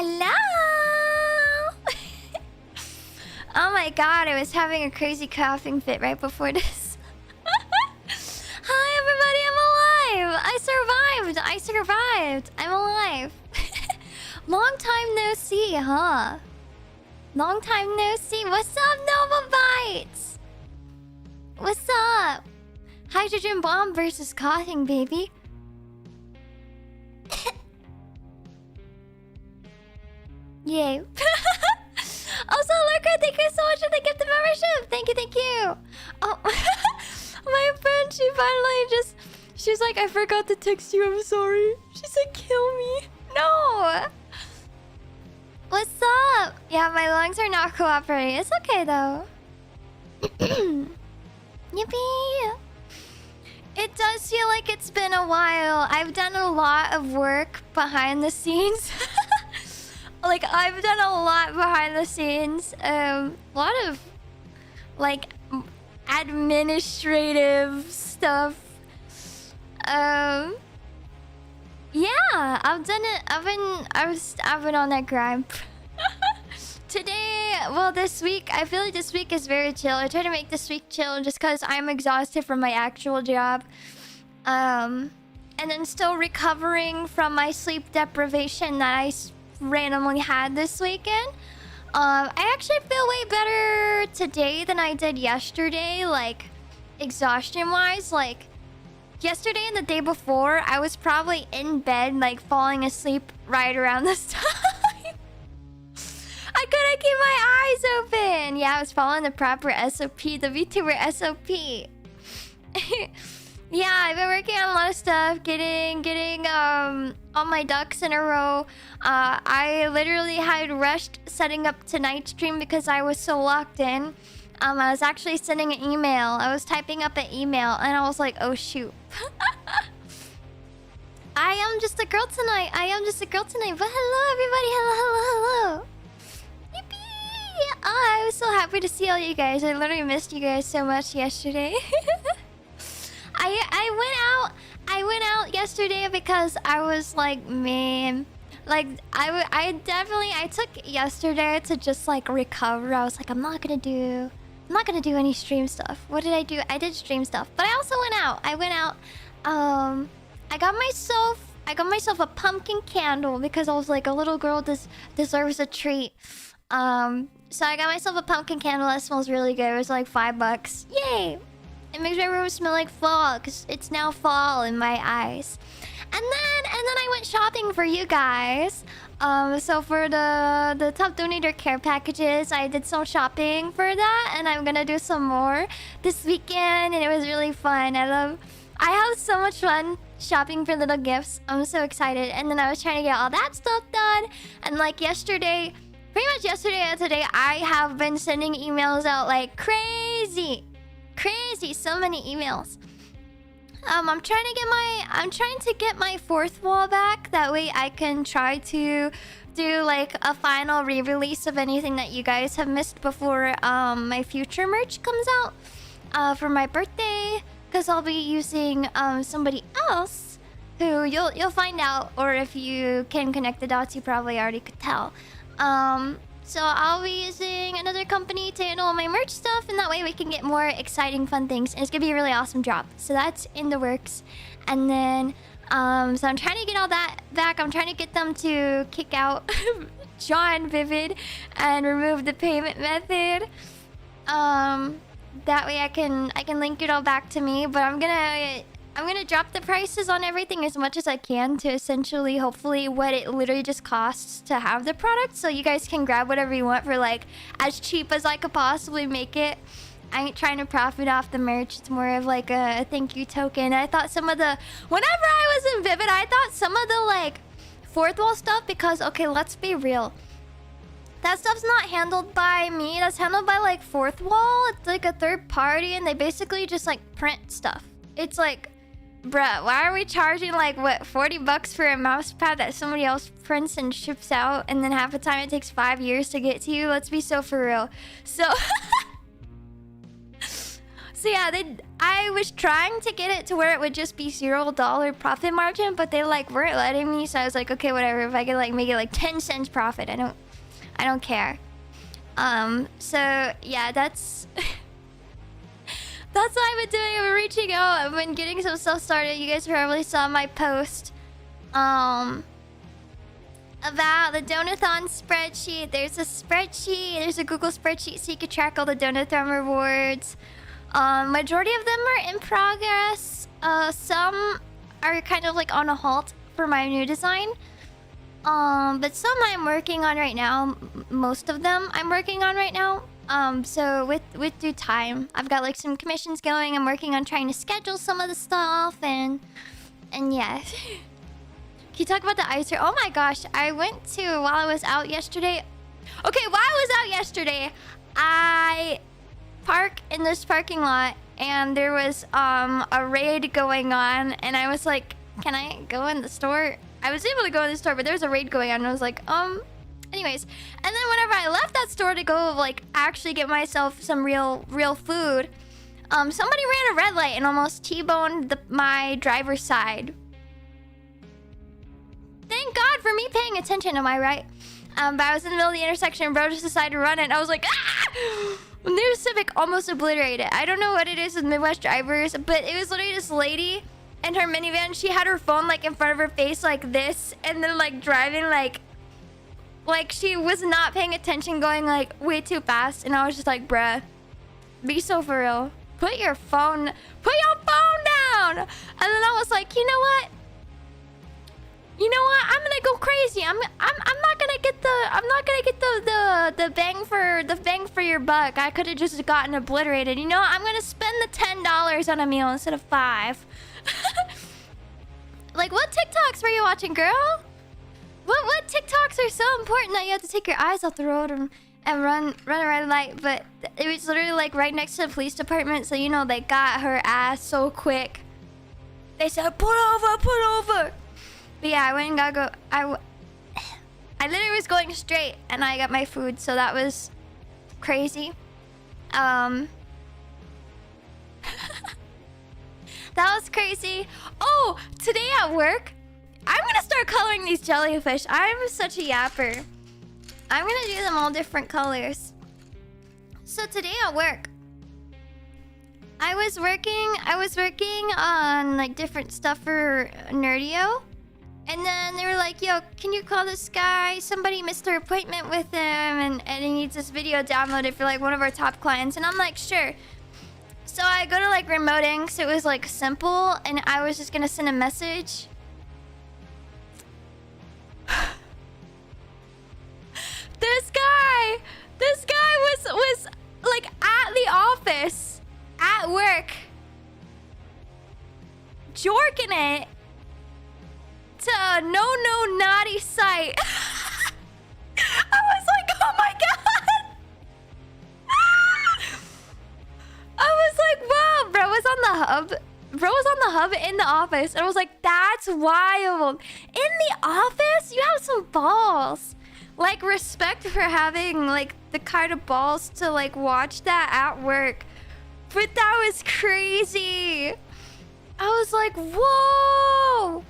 Hello! Oh my god, I was having a crazy coughing fit right before this. Hi everybody, I'm alive! I survived! I'm alive! Long time no see, huh? Long time no see. What's up, Nova Bites? What's up? Hydrogen bomb versus coughing, baby. Yay. Also, Lurker, thank you so much for the gift of membership. Thank you. Oh, my friend, she's like, I forgot to text you. I'm sorry. She said, kill me. No. What's up? Yeah, my lungs are not cooperating. It's okay, though. Yippee. It does feel like it's been a while. I've done a lot of work behind the scenes. Like, I've done a lot behind the scenes. A lot of, like, administrative stuff. Yeah, I've done it. I've been on that grind. Today, well, this week, I feel like this week is very chill. I try to make this week chill just because I'm exhausted from my actual job. And then still recovering from my sleep deprivation that I randomly had this weekend. I actually feel way better today than I did yesterday, like, exhaustion-wise. Like, yesterday and the day before, I was probably in bed, like, falling asleep right around this time. I couldn't keep my eyes open. Yeah, I was following the proper SOP, the VTuber SOP. Yeah, I've been working on a lot of stuff, getting all my ducks in a row. I literally had rushed setting up tonight's stream because I was so locked in. I was actually sending an email. I was typing up an email and I was like, oh shoot. I am just a girl tonight. But hello everybody. Hello. Yippee! Oh, I was so happy to see all you guys. I literally missed you guys so much yesterday. I went out yesterday because I was like, man, like I took yesterday to just like recover. I was like, I'm not gonna do any stream stuff. What did I do? I did stream stuff, but I also went out. I got myself a pumpkin candle because I was like, a little girl deserves a treat. So I got myself a pumpkin candle that smells really good. It was like $5. Yay! It makes my room smell like fall because it's now fall in my eyes. And then I went shopping for you guys. So for the top donator care packages, I did some shopping for that, and I'm gonna do some more this weekend, and it was really fun. I have so much fun shopping for little gifts. I'm so excited. And then I was trying to get all that stuff done, and like yesterday, pretty much yesterday and today, I have been sending emails out like crazy, so many emails. I'm trying to get my fourth wall back. That way I can try to do like a final re-release of anything that you guys have missed before my future merch comes out for my birthday. Because I'll be using somebody else who you'll find out, or if you can connect the dots, you probably already could tell. So I'll be using another company to handle all my merch stuff, and that way we can get more exciting, fun things. And it's gonna be a really awesome drop. So that's in the works. And then, so I'm trying to get all that back. I'm trying to get them to kick out John Vivid and remove the payment method. That way I can link it all back to me. But I'm gonna drop the prices on everything as much as I can to essentially, hopefully, what it literally just costs to have the product. So you guys can grab whatever you want for like as cheap as I could possibly make it. I ain't trying to profit off the merch. It's more of like a thank you token. I thought whenever I was in Vivid, I thought some of the like fourth wall stuff, because okay, let's be real. That stuff's not handled by me. That's handled by like fourth wall. It's like a third party, and they basically just like print stuff. It's like, bruh, why are we charging like what, $40 for a mouse pad that somebody else prints and ships out, and then half the time it takes 5 years to get to you? Let's be so for real. So yeah, I was trying to get it to where it would just be $0 profit margin, but they like weren't letting me. So I was like, okay, whatever. If I could like make it like 10 cents profit, I don't care. So yeah, that's that's what I've been doing. I've been reaching out. I've been getting some stuff started. You guys probably saw my post about the Donathon spreadsheet. There's a spreadsheet. There's a Google spreadsheet so you can track all the Donathon rewards. Majority of them are in progress. Some are kind of like on a halt for my new design. But some I'm working on right now. Most of them I'm working on right now. So with due time, I've got like some commissions going. I'm working on trying to schedule some of the stuff and yeah. Can you talk about the ice here? Oh my gosh, I went to while I was out yesterday. Okay, while I was out yesterday, I park in this parking lot and there was a raid going on and I was like, can I go in the store? I was able to go in the store, but there was a raid going on and I was like, anyways. And then whenever I left that store to go like actually get myself some real food, somebody ran a red light and almost T-boned my driver's side. Thank God for me paying attention, am I right? But I was in the middle of the intersection and bro just decided to run it and I was like, ah! New Civic almost obliterated. I don't know what it is with Midwest drivers, but it was literally this lady in her minivan. She had her phone like in front of her face like this and then like driving like she was not paying attention, going like way too fast. And I was just like, bruh, be so for real. Put your phone down. And then I was like, you know what? I'm gonna go crazy. I'm not gonna get the bang for your buck. I could have just gotten obliterated. You know, I'm gonna spend the $10 on a meal instead of 5. Like, what TikToks were you watching, girl? What TikToks are so important that you have to take your eyes off the road and run a red light? But it was literally like right next to the police department, so you know they got her ass so quick. They said, pull over. But yeah, I went and got go. I literally was going straight, and I got my food, so that was crazy. That was crazy. Oh, today at work, I'm gonna start coloring these jellyfish. I'm such a yapper. I'm gonna do them all different colors. So today at work, I was working on like different stuff for Nerdio. And then they were like, yo, can you call this guy? Somebody missed their appointment with him and he needs this video downloaded for like one of our top clients. And I'm like, sure. So I go to like remoting, so it was like simple, and I was just gonna send a message. This guy was like at the office, at work, jorking it to a no naughty site. I was like, oh my god. I was like, wow, bro was on the hub. Bro was on the hub in the office. And I was like, that's wild. In the office? You have some balls. Like, respect for having like the kind of balls to like watch that at work. But that was crazy. I was like, whoa.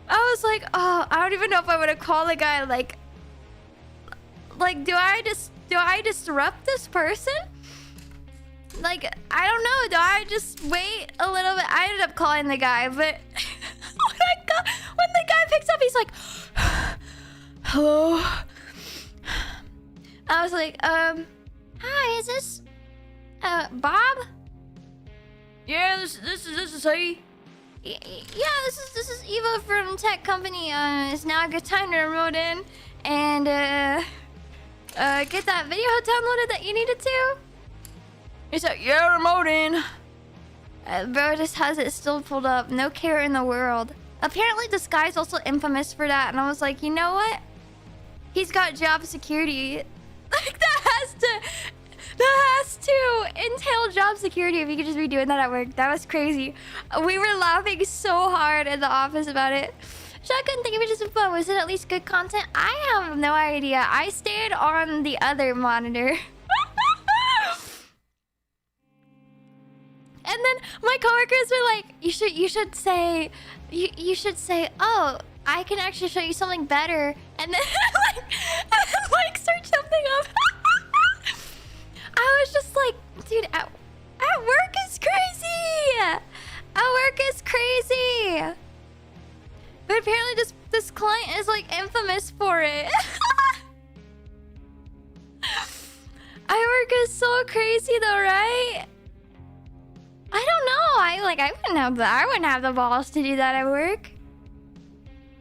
I was like, oh, I don't even know if I would have called the guy like do I disrupt this person? Like, I don't know. Do I just wait a little bit? I ended up calling the guy, but when the guy picks up, he's like, hello. I was like, hi, is this Bob? Yeah, this is he. Yeah, this is Eva from tech company. It's now a good time to remote in and get that video downloaded that you needed to. He's like, yeah, remote in. Bro just has it still pulled up. No care in the world. Apparently this guy's also infamous for that, and I was like, you know what? He's got job security. Like, that has to entail job security if you could just be doing that at work. That was crazy. We were laughing so hard in the office about it. Shotgun, thank you for just info. Was it at least good content? I have no idea. I stayed on the other monitor. And then my coworkers were like, you should say, oh, I can actually show you something better. And then like search something up. I was just like, dude, at work is crazy. At work is crazy. But apparently this client is like infamous for it. At work is so crazy though, right? I don't know. I wouldn't have the balls to do that at work.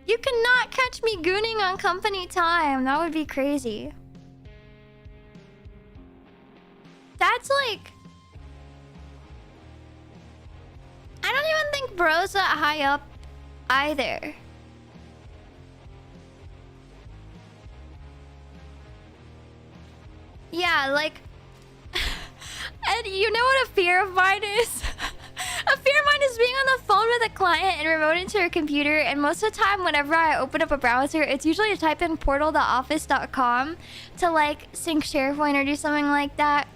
You cannot catch me gooning on company time. That would be crazy. That's like, I don't even think bro's that high up either. Yeah, like, and you know what a fear of mine is? A fear of mine is being on the phone with a client and remote into a computer, and most of the time whenever I open up a browser, it's usually to type in portal.office.com to like sync SharePoint or do something like that.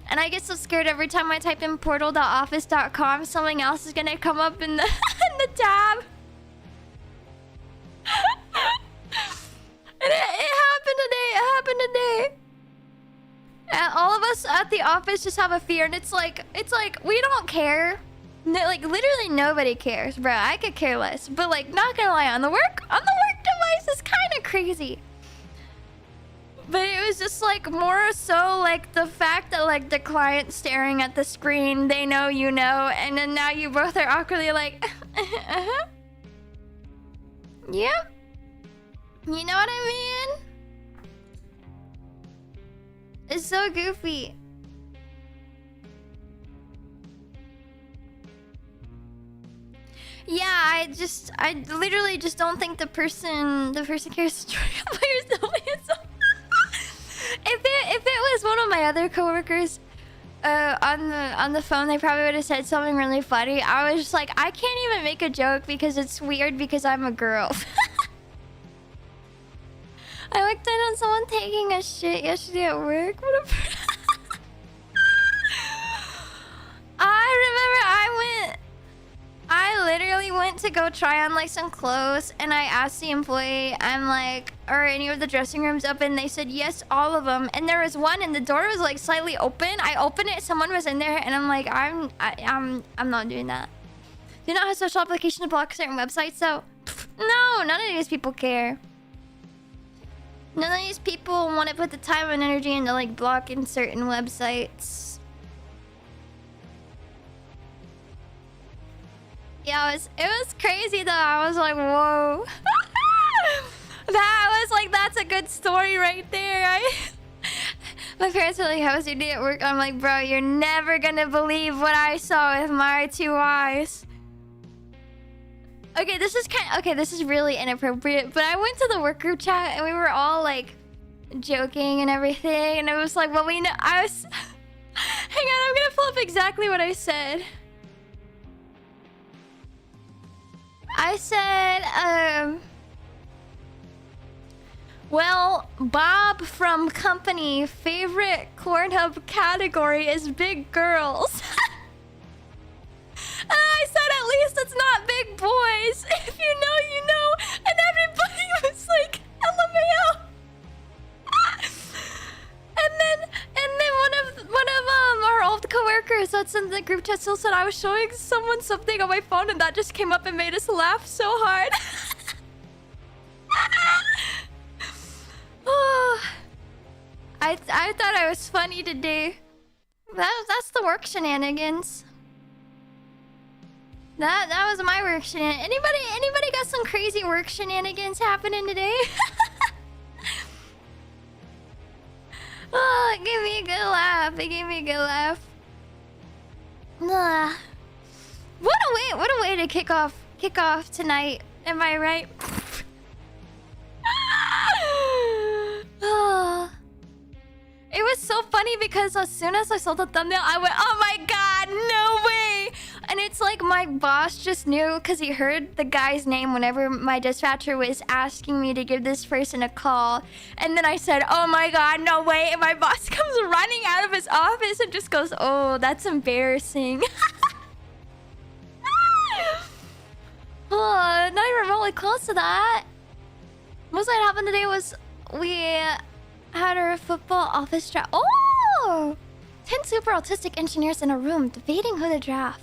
And I get so scared every time I type in portal.office.com, something else is gonna come up in the in the tab. And it happened today. It happened today. And all of us at the office just have a fear, and it's like we don't care. No, like literally nobody cares, bro. I could care less, but like not gonna lie, on the work device is kind of crazy. But it was just like more so like the fact that like the client staring at the screen, they know you know, and then now you both are awkwardly like, yep. You know what I mean? It's so goofy. Yeah, I literally just don't think the person cares to try by yourself. If it was one of my other coworkers on the phone, they probably would have said something really funny. I was just like, I can't even make a joke because it's weird because I'm a girl. I looked in on someone taking a shit yesterday at work. What a I literally went to go try on like some clothes, and I asked the employee, I'm like, are any of the dressing rooms open? They said yes, all of them. And there was one, and the door was like slightly open. I opened it, someone was in there, and I'm like, I'm not doing that. Do you not have social application to block certain websites? So no, none of these people care. None of these people want to put the time and energy into like blocking certain websites. Yeah, it was crazy though. I was like, whoa. That was like, that's a good story right there. My parents were like, how was your day at work? I'm like, bro, you're never gonna believe what I saw with my two eyes. Okay, this is really inappropriate, but I went to the work group chat and we were all like joking and everything, and it was like, well, we know. Hang on, I'm gonna pull up exactly what I said. I said, well, Bob from company favorite Cornhub category is big girls. And I said, at least it's not big boys. If you know, you know. And everybody was like, LMAO. And then one of our old coworkers that's in the group chat still said I was showing someone something on my phone, and that just came up and made us laugh so hard. Oh, I thought I was funny today. That's the work shenanigans. That was my work shenanigans. Anybody got some crazy work shenanigans happening today? Oh, it gave me a good laugh. It gave me a good laugh. What a way to kick off tonight. Am I right? Oh. It was so funny because as soon as I saw the thumbnail, I went, oh my god, no way! And it's like my boss just knew because he heard the guy's name whenever my dispatcher was asking me to give this person a call. And then I said, oh my god, no way! And my boss comes running out of his office and just goes, oh, that's embarrassing. probably close to that. Most that happened today was we had our football office draft. Oh! 10 super autistic engineers in a room debating who to draft.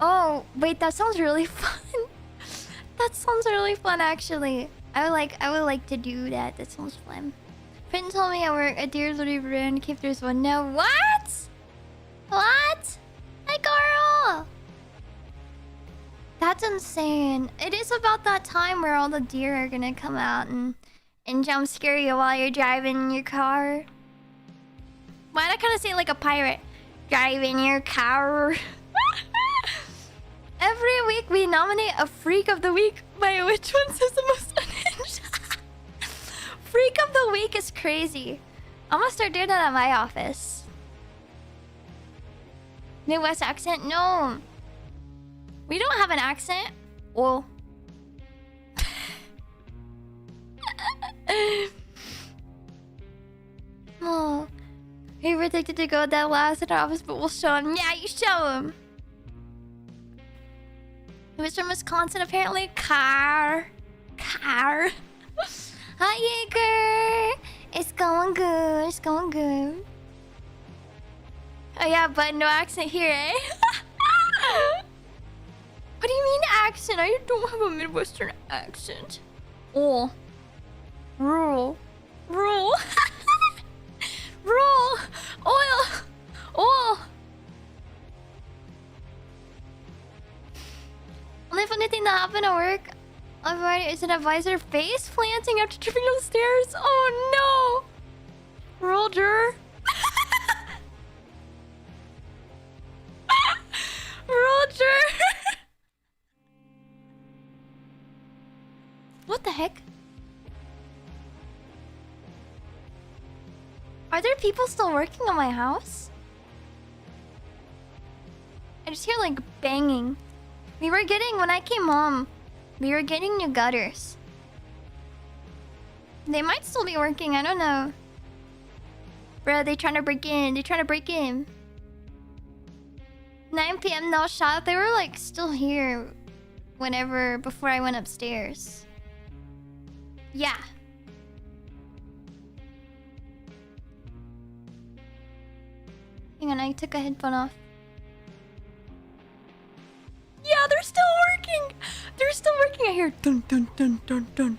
Oh, wait, that sounds really fun. That sounds really fun, actually. I would like to do that. That sounds fun. Friend told me at work a deer literally ran came through his window. What? What? Hey, girl! That's insane. It is about that time where all the deer are gonna come out and jump scare you while you're driving your car. Why'd I kind of say it like a pirate? Driving your car. Every week we nominate a freak of the week by which one says the most unhinged. Freak of the week is crazy. I'm gonna start doing that at my office. Midwest accent? No. We don't have an accent. Well. Oh. We predicted to go that last in our office, but we'll show him. Yeah, you show him. He was from Wisconsin, apparently. Car. Hi, Jaeger. It's going good. It's going good. Oh, yeah, but no accent here, eh? What do you mean accent? I don't have a Midwestern accent. Oh. Rural. Rural. Roll! Oil! Oil! Only funny thing that happened at work is an advisor face planting after tripping on the stairs. Oh no! Roger. Roger! What the heck? Are there people still working on my house? I just hear like banging. When I came home, we were getting new gutters. They might still be working, I don't know. Bro, they trying to break in. 9 p.m. no shot. They were like still here before I went upstairs. Yeah. Hang on, I took a headphone off. Yeah, they're still working! They're still working. I hear dun dun dun dun dun.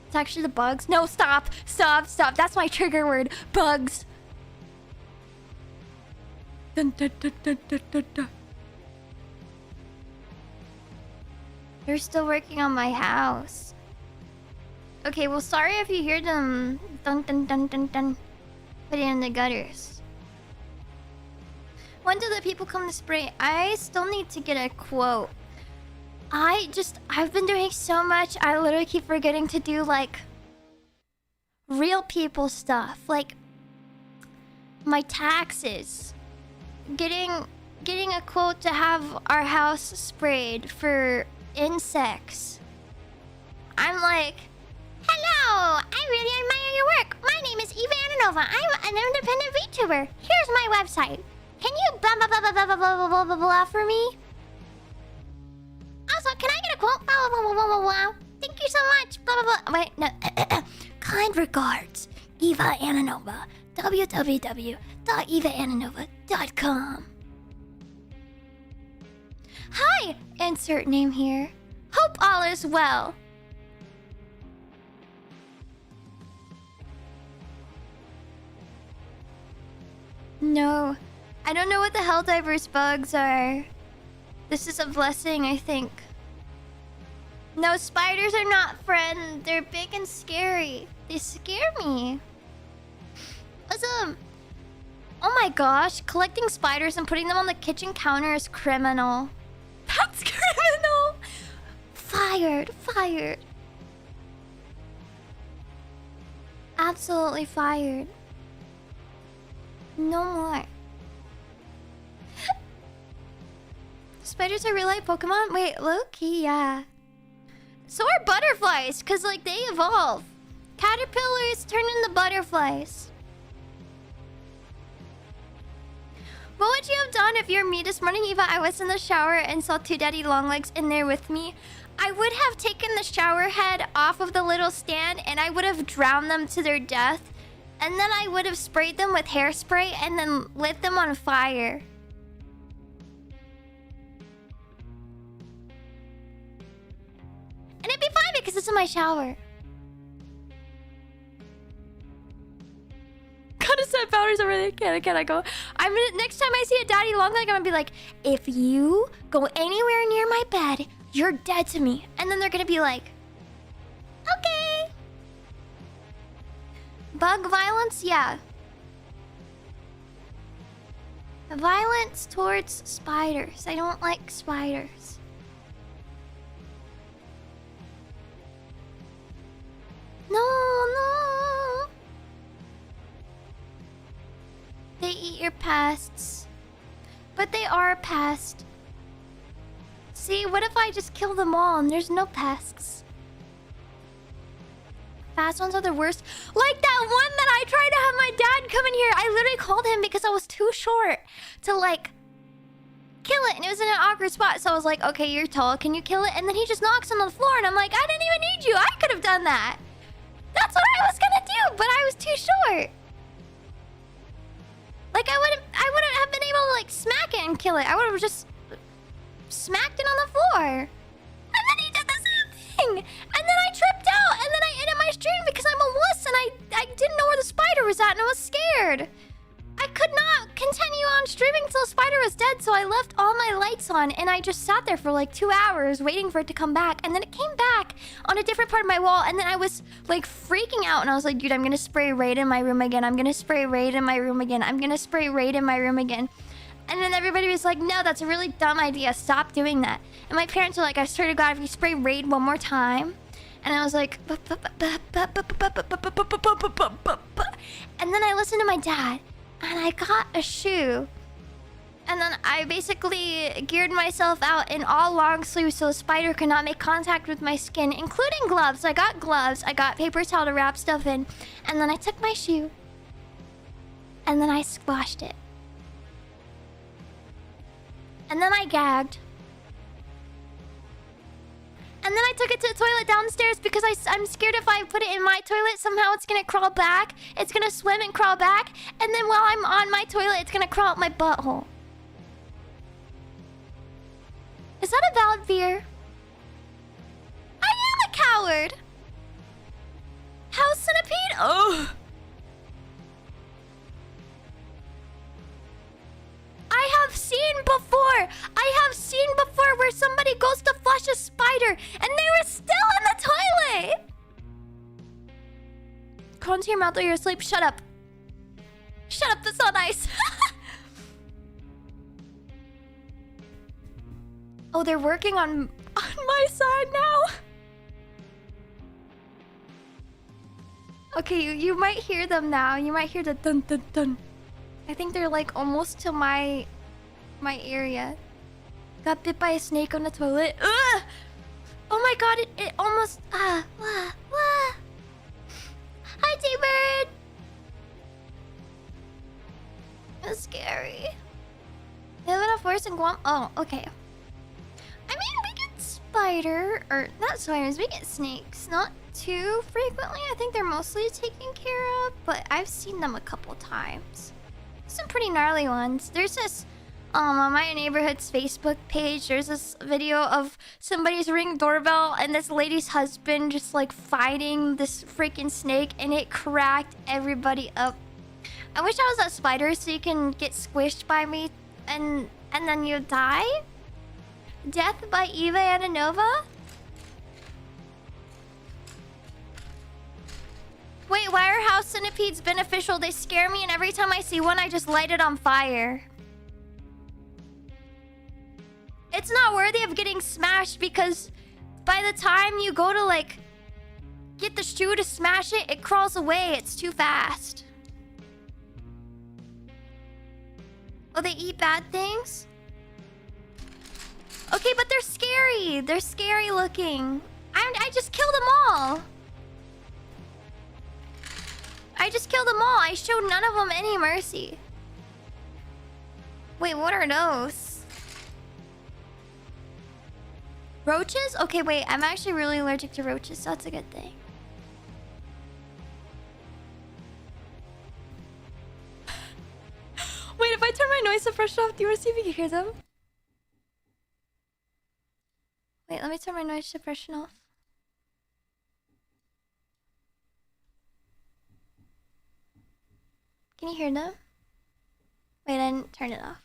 It's actually the bugs. No, stop! Stop, stop. That's my trigger word. Bugs. Dun dun dun dun dun dun dun. They're still working on my house. Okay, well, sorry if you hear them dun dun dun dun dun putting in the gutters. When do the people come to spray? I still need to get a quote. I've been doing so much, I literally keep forgetting to do, like, real people stuff. Like, my taxes. Getting a quote to have our house sprayed for insects. I'm like... Hello! I really admire your work. My name is Eva Ananova. I'm an independent VTuber. Here's my website. Can you blah blah blah blah blah blah blah blah blah blah for me? Also, can I get a quote? Blah blah blah blah blah blah. Thank you so much. Blah blah blah. Wait, no. Kind regards, Eva Ananova. www.evaananova.com. Hi! Insert name here. Hope all is well. No, I don't know what the Helldivers bugs are. This is a blessing, I think. No, spiders are not friends. They're big and scary. They scare me. Awesome. Oh my gosh, collecting spiders and putting them on the kitchen counter is criminal. That's criminal. Fired. Absolutely fired. No more. Spiders are real life Pokemon? Wait, low-key, yeah. So are butterflies, because, like, they evolve. Caterpillars turn into butterflies. What would you have done if you're me this morning, Eva? I was in the shower and saw two daddy long legs in there with me. I would have taken the shower head off of the little stand and I would have drowned them to their death. And then I would have sprayed them with hairspray and then lit them on fire. And it'd be fine because it's in my shower. Gotta set boundaries over there. Can I go? Next time I see a daddy long leg, I'm gonna be like, if you go anywhere near my bed, you're dead to me. And then they're gonna be like, okay. Bug violence? Yeah. Violence towards spiders. I don't like spiders. No. They eat your pests. But they are a pest. See, what if I just kill them all and there's no pests? Fast ones are the worst. Like that one that I tried to have my dad come in here. I literally called him because I was too short to like kill it. And it was in an awkward spot. So I was like, okay, you're tall. Can you kill it? And then he just knocks on the floor. And I'm like, I didn't even need you. I could have done that. That's what I was gonna do. But I was too short. Like I wouldn't have been able to like smack it and kill it. I would have just smacked it on the floor. And then he did the same thing. And then I tripped out. And then I ended my stream because I'm a wuss and I didn't know where the spider was at and I was scared. I could not continue on streaming until the spider was dead, so I left all my lights on and I just sat there for like 2 hours waiting for it to come back. And then it came back on a different part of my wall and then I was like freaking out and I was like, dude, I'm gonna spray raid in my room again. I'm gonna spray raid in my room again. I'm gonna spray raid in my room again. And then everybody was like, no, that's a really dumb idea. Stop doing that. And my parents were like, I swear to God, if you spray raid one more time. And I was like, and then I listened to my dad. And I got a shoe. And then I basically geared myself out in all long sleeves so the spider could not make contact with my skin, including gloves. I got gloves. I got paper towel to wrap stuff in. And then I took my shoe. And then I squashed it. And then I gagged. And then I took it to the toilet downstairs because I'm scared if I put it in my toilet, somehow it's gonna crawl back. It's gonna swim and crawl back. And then while I'm on my toilet, it's gonna crawl up my butthole. Is that a valid fear? I am a coward! House centipede? Oh! I have seen before where somebody goes to flush a spider and they were still in the toilet. Go into your mouth or you're asleep. Shut up. Shut up, that's not nice. Oh, they're working on my side now. Okay, you might hear them now. You might hear the dun dun dun. I think they're like almost to my area. Got bit by a snake on the toilet. Ugh! Oh my god, it almost... Hi, T-Bird! It's scary. They live in a forest in Guam. Oh, okay. I mean, we get not spiders, we get snakes. Not too frequently. I think they're mostly taken care of, but I've seen them a couple times. Some pretty gnarly ones. There's this on my neighborhood's Facebook page, there's this video of somebody's Ring doorbell and this lady's husband just like fighting this freaking snake and it cracked everybody up. I wish I was that spider so you can get squished by me and then you die. Death by Eva Ananova? Wait, why are house centipedes beneficial? They scare me and every time I see one I just light it on fire. It's not worthy of getting smashed because by the time you go to like get the shoe to smash it, it crawls away. It's too fast. Oh, they eat bad things? Okay, but they're scary. They're scary looking. I just killed them all. I just killed them all. I showed none of them any mercy. Wait, what are those? Roaches? Okay, wait. I'm actually really allergic to roaches, so that's a good thing. Wait, if I turn my noise suppression off, do you want to see if you can hear them? Wait, let me turn my noise suppression off. Can you hear them? Wait, I didn't turn it off.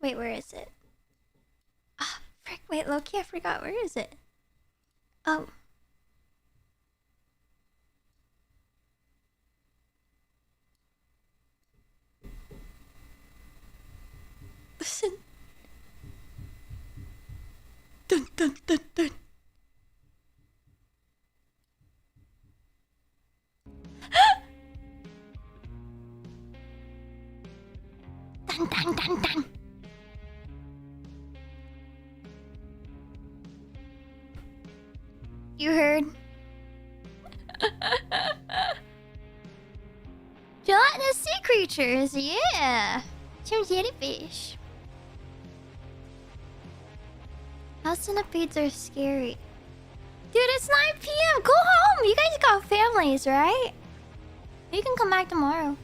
Wait, where is it? Ah, frick. Wait, Loki, I forgot. Where is it? Oh. Listen. Dun dun dun dun. Dun dun dun dun. You heard? Gelatinous sea creatures, yeah. Some jellyfish. House centipedes are scary. Dude, it's 9 p.m. Go home. You guys got families, right? You can come back tomorrow.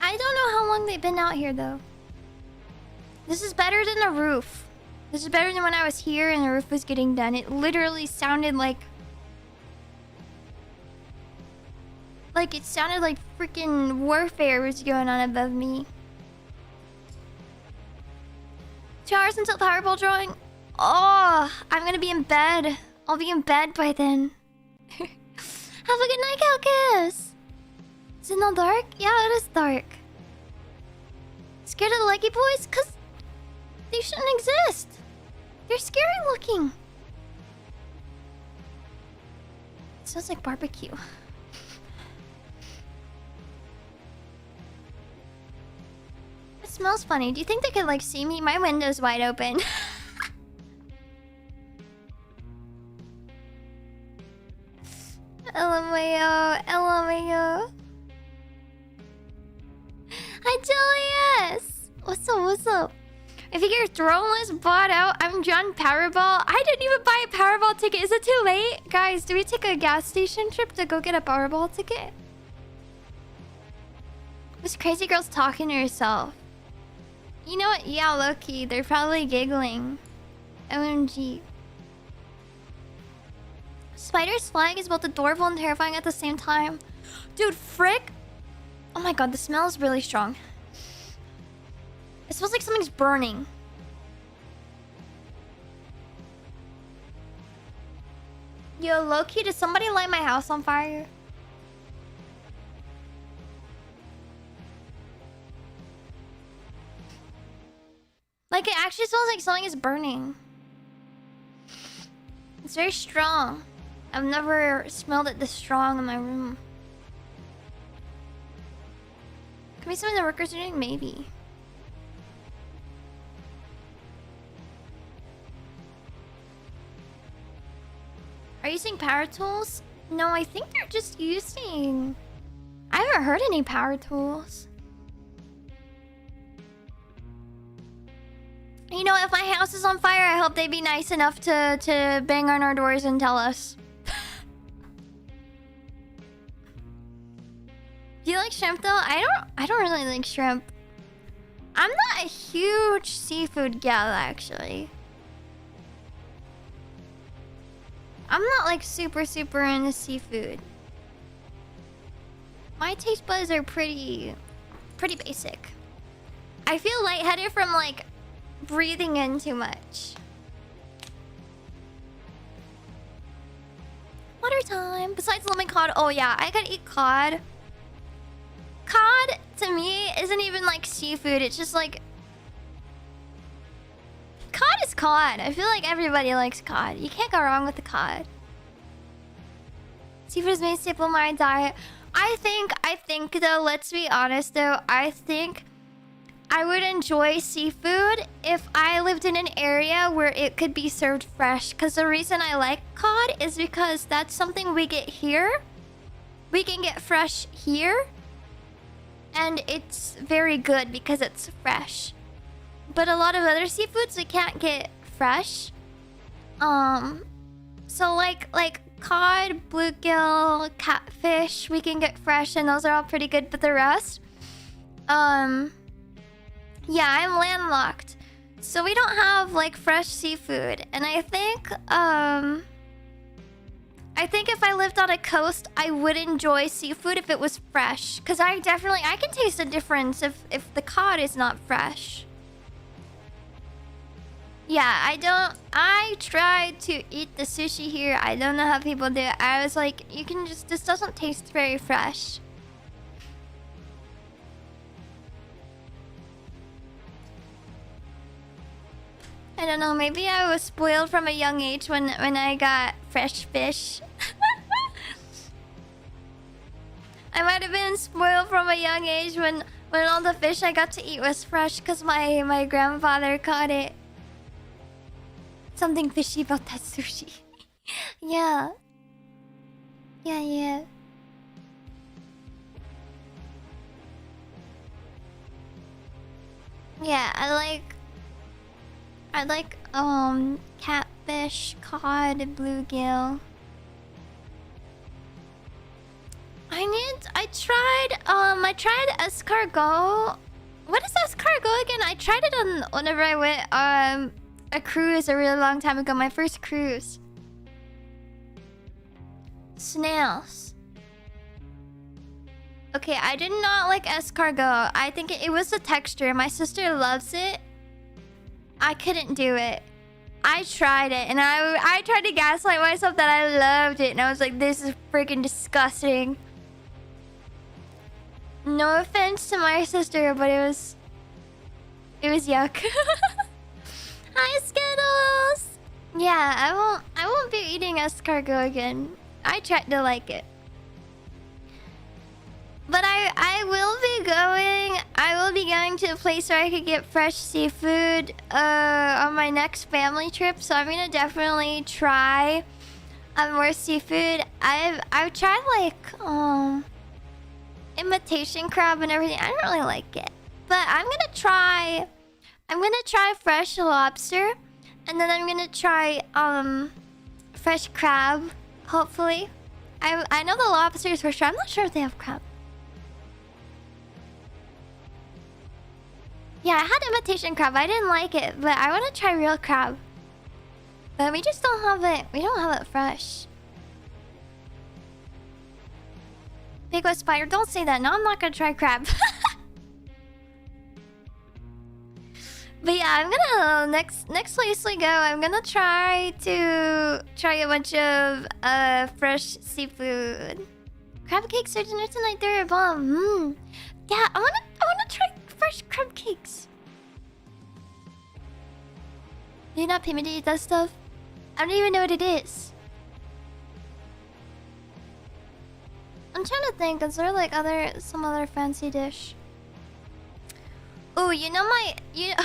I don't know how long they've been out here, though. This is better than the roof. This is better than when I was here and the roof was getting done. It literally sounded like... it sounded like freaking warfare was going on above me. 2 hours until Powerball drawing. Oh, I'm gonna be in bed. I'll be in bed by then. Have a good night, Calcus. Is it not dark? Yeah, it is dark. Scared of the leggy boys? Cause they shouldn't exist. They're scary looking. It smells like barbecue. It smells funny. Do you think they could like see me? My window's wide open. LMAO, LMAO. Hi, Julius. What's up? What's up? If you get your throne list bought out, I'm John Powerball. I didn't even buy a Powerball ticket. Is it too late? Guys, do we take a gas station trip to go get a Powerball ticket? This crazy girl's talking to herself. You know what? Yeah, low-key. They're probably giggling. OMG. Spider's flying is both adorable and terrifying at the same time. Dude, frick. Oh my god, the smell is really strong. It smells like something's burning. Yo, low-key, did somebody light my house on fire? Like, it actually smells like something is burning. It's very strong. I've never smelled it this strong in my room. Could be something the workers are doing? Maybe. Are you using power tools? No, I think they're just using... I haven't heard any power tools. You know, if my house is on fire, I hope they'd be nice enough to bang on our doors and tell us. Do you like shrimp though? I don't really like shrimp. I'm not a huge seafood gal actually. I'm not like super into seafood. My taste buds are pretty basic. I feel lightheaded from like breathing in too much. Water time. Besides lemon cod, oh yeah, I could eat cod. Cod to me isn't even like seafood. It's just like cod is cod. I feel like everybody likes cod. You can't go wrong with the cod. Seafood is made staple in my diet. I think though, let's be honest though, I think I would enjoy seafood if I lived in an area where it could be served fresh. Because the reason I like cod is because that's something we get here. We can get fresh here. And it's very good because it's fresh. But a lot of other seafoods we can't get fresh. So like cod, bluegill, catfish we can get fresh, and those are all pretty good. But the rest, yeah, I'm landlocked, so we don't have like fresh seafood. And I think if I lived on a coast, I would enjoy seafood if it was fresh, because I can taste the difference if the cod is not fresh. Yeah, I tried to eat the sushi here. I don't know how people do it. I was like, this doesn't taste very fresh. I don't know, maybe I was spoiled from a young age when I got fresh fish. I might have been spoiled from a young age when all the fish I got to eat was fresh because my grandfather caught it. Something fishy about that sushi. Yeah. Yeah. Yeah, I like catfish, cod, bluegill. I tried escargot. What is escargot again? I tried it on whenever I went a cruise a really long time ago, my first cruise. Snails. Okay, I did not like escargot. I think it was the texture. My sister loves it. I couldn't do it. I tried it, and I tried to gaslight myself that I loved it, and I was like, this is freaking disgusting. No offense to my sister, but it was yuck. Hi, Skittles. Yeah, I won't be eating escargot again. I tried to like it. But I will be going to a place where I could get fresh seafood on my next family trip. So I'm gonna definitely try more seafood. I've tried like imitation crab and everything. I don't really like it. But I'm gonna try fresh lobster, and then I'm gonna try fresh crab, hopefully. I know the lobsters for sure. I'm not sure if they have crab. Yeah, I had imitation crab. I didn't like it, but I want to try real crab. But we just don't have it. We don't have it fresh. Big West Spider, don't say that. No, I'm not gonna try crab. But yeah, I'm gonna next place we go, I'm gonna try a bunch of fresh seafood. Crab cakes are tonight. They're a bomb. Yeah, I wanna try fresh crab cakes. Do you not pay me to eat that stuff? I don't even know what it is. I'm trying to think, is there like some other fancy dish? Oh,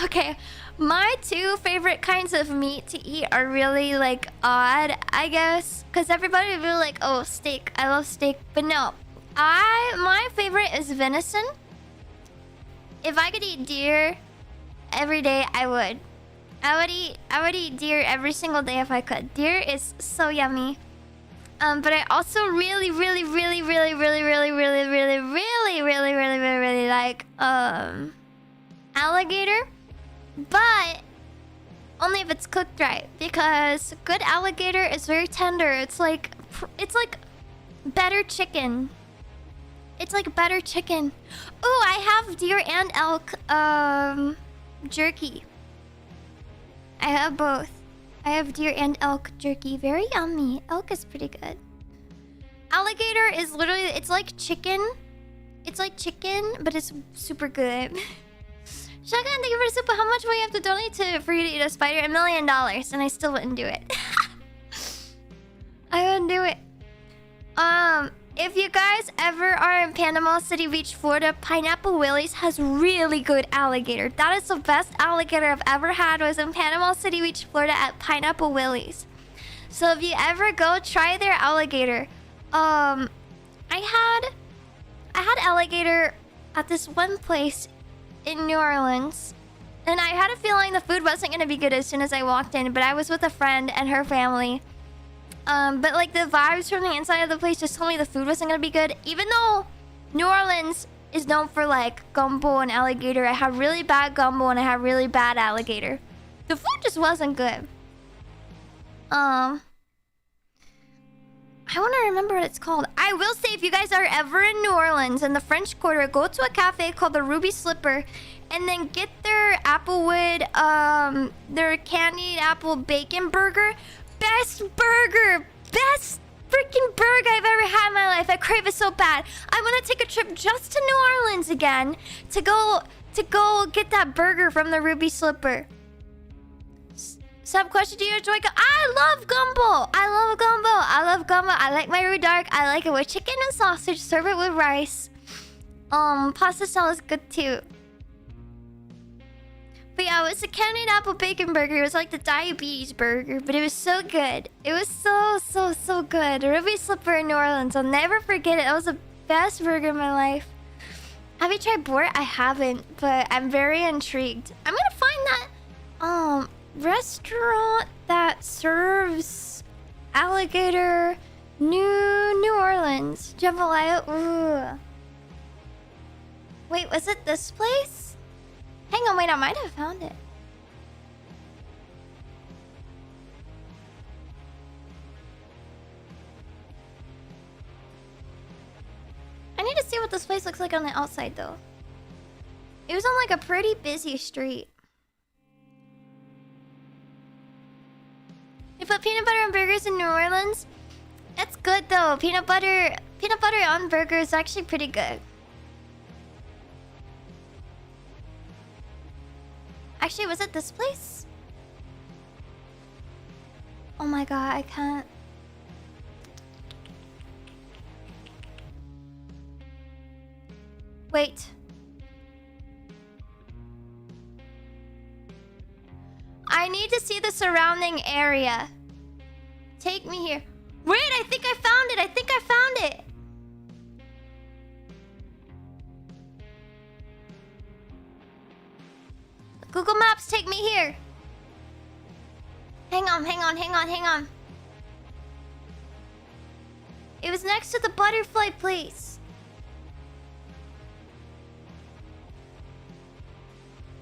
okay. My two favorite kinds of meat to eat are really like odd, I guess, because everybody would be like, "Oh, steak. I love steak," but no, my favorite is venison. If I could eat deer every day, I would. I would eat deer every single day if I could. Deer is so yummy. But I also really like alligator, but only if it's cooked right, because good alligator is very tender. It's like better chicken. It's like better chicken. Oh, I have deer and elk jerky. I have both. I have deer and elk jerky. Very yummy. Elk is pretty good. Alligator is literally, it's like chicken. It's like chicken, but it's super good. Shotgun, thank you for the super. How much will you have to donate for you to eat a spider? $1 million, and I still wouldn't do it. I wouldn't do it. If you guys ever are in Panama City Beach, Florida, Pineapple Willie's has really good alligator. That is the best alligator I've ever had, was in Panama City Beach, Florida at Pineapple Willie's. So if you ever go, try their alligator. I had alligator at this one place in New Orleans. And I had a feeling the food wasn't gonna be good as soon as I walked in, but I was with a friend and her family. But like the vibes from the inside of the place just told me the food wasn't gonna be good. Even though New Orleans is known for like gumbo and alligator, I had really bad gumbo and I had really bad alligator. The food just wasn't good. I want to remember what it's called. I will say, if you guys are ever in New Orleans in the French Quarter, go to a cafe called the Ruby Slipper and then get their applewood, their candied apple bacon burger. Best burger! Best freaking burger I've ever had in my life. I crave it so bad. I want to take a trip just to New Orleans again to go get that burger from the Ruby Slipper. Sub question, do you enjoy gumbo? I love gumbo! I love gumbo! I love gumbo. I like my roux dark. I like it with chicken and sausage. Serve it with rice. Pasta salad is good too. But yeah, it was a candied apple bacon burger. It was like the diabetes burger, but it was so good. It was so good. Ruby Slipper in New Orleans. I'll never forget it. It was the best burger in my life. Have you tried boar? I haven't, but I'm very intrigued. I'm gonna find that restaurant that serves alligator, New Orleans, jambalaya. Ooh. Wait, was it this place? Hang on, wait, I might have found it. I need to see what this place looks like on the outside, though. It was on like a pretty busy street. You put peanut butter on burgers in New Orleans? That's good though. Peanut butter on burgers is actually pretty good. Actually, was it this place? Oh my god, I can't. Wait. I need to see the surrounding area. Take me here. Wait, I think I found it. I think I found it. Google Maps, take me here. Hang on. It was next to the butterfly place.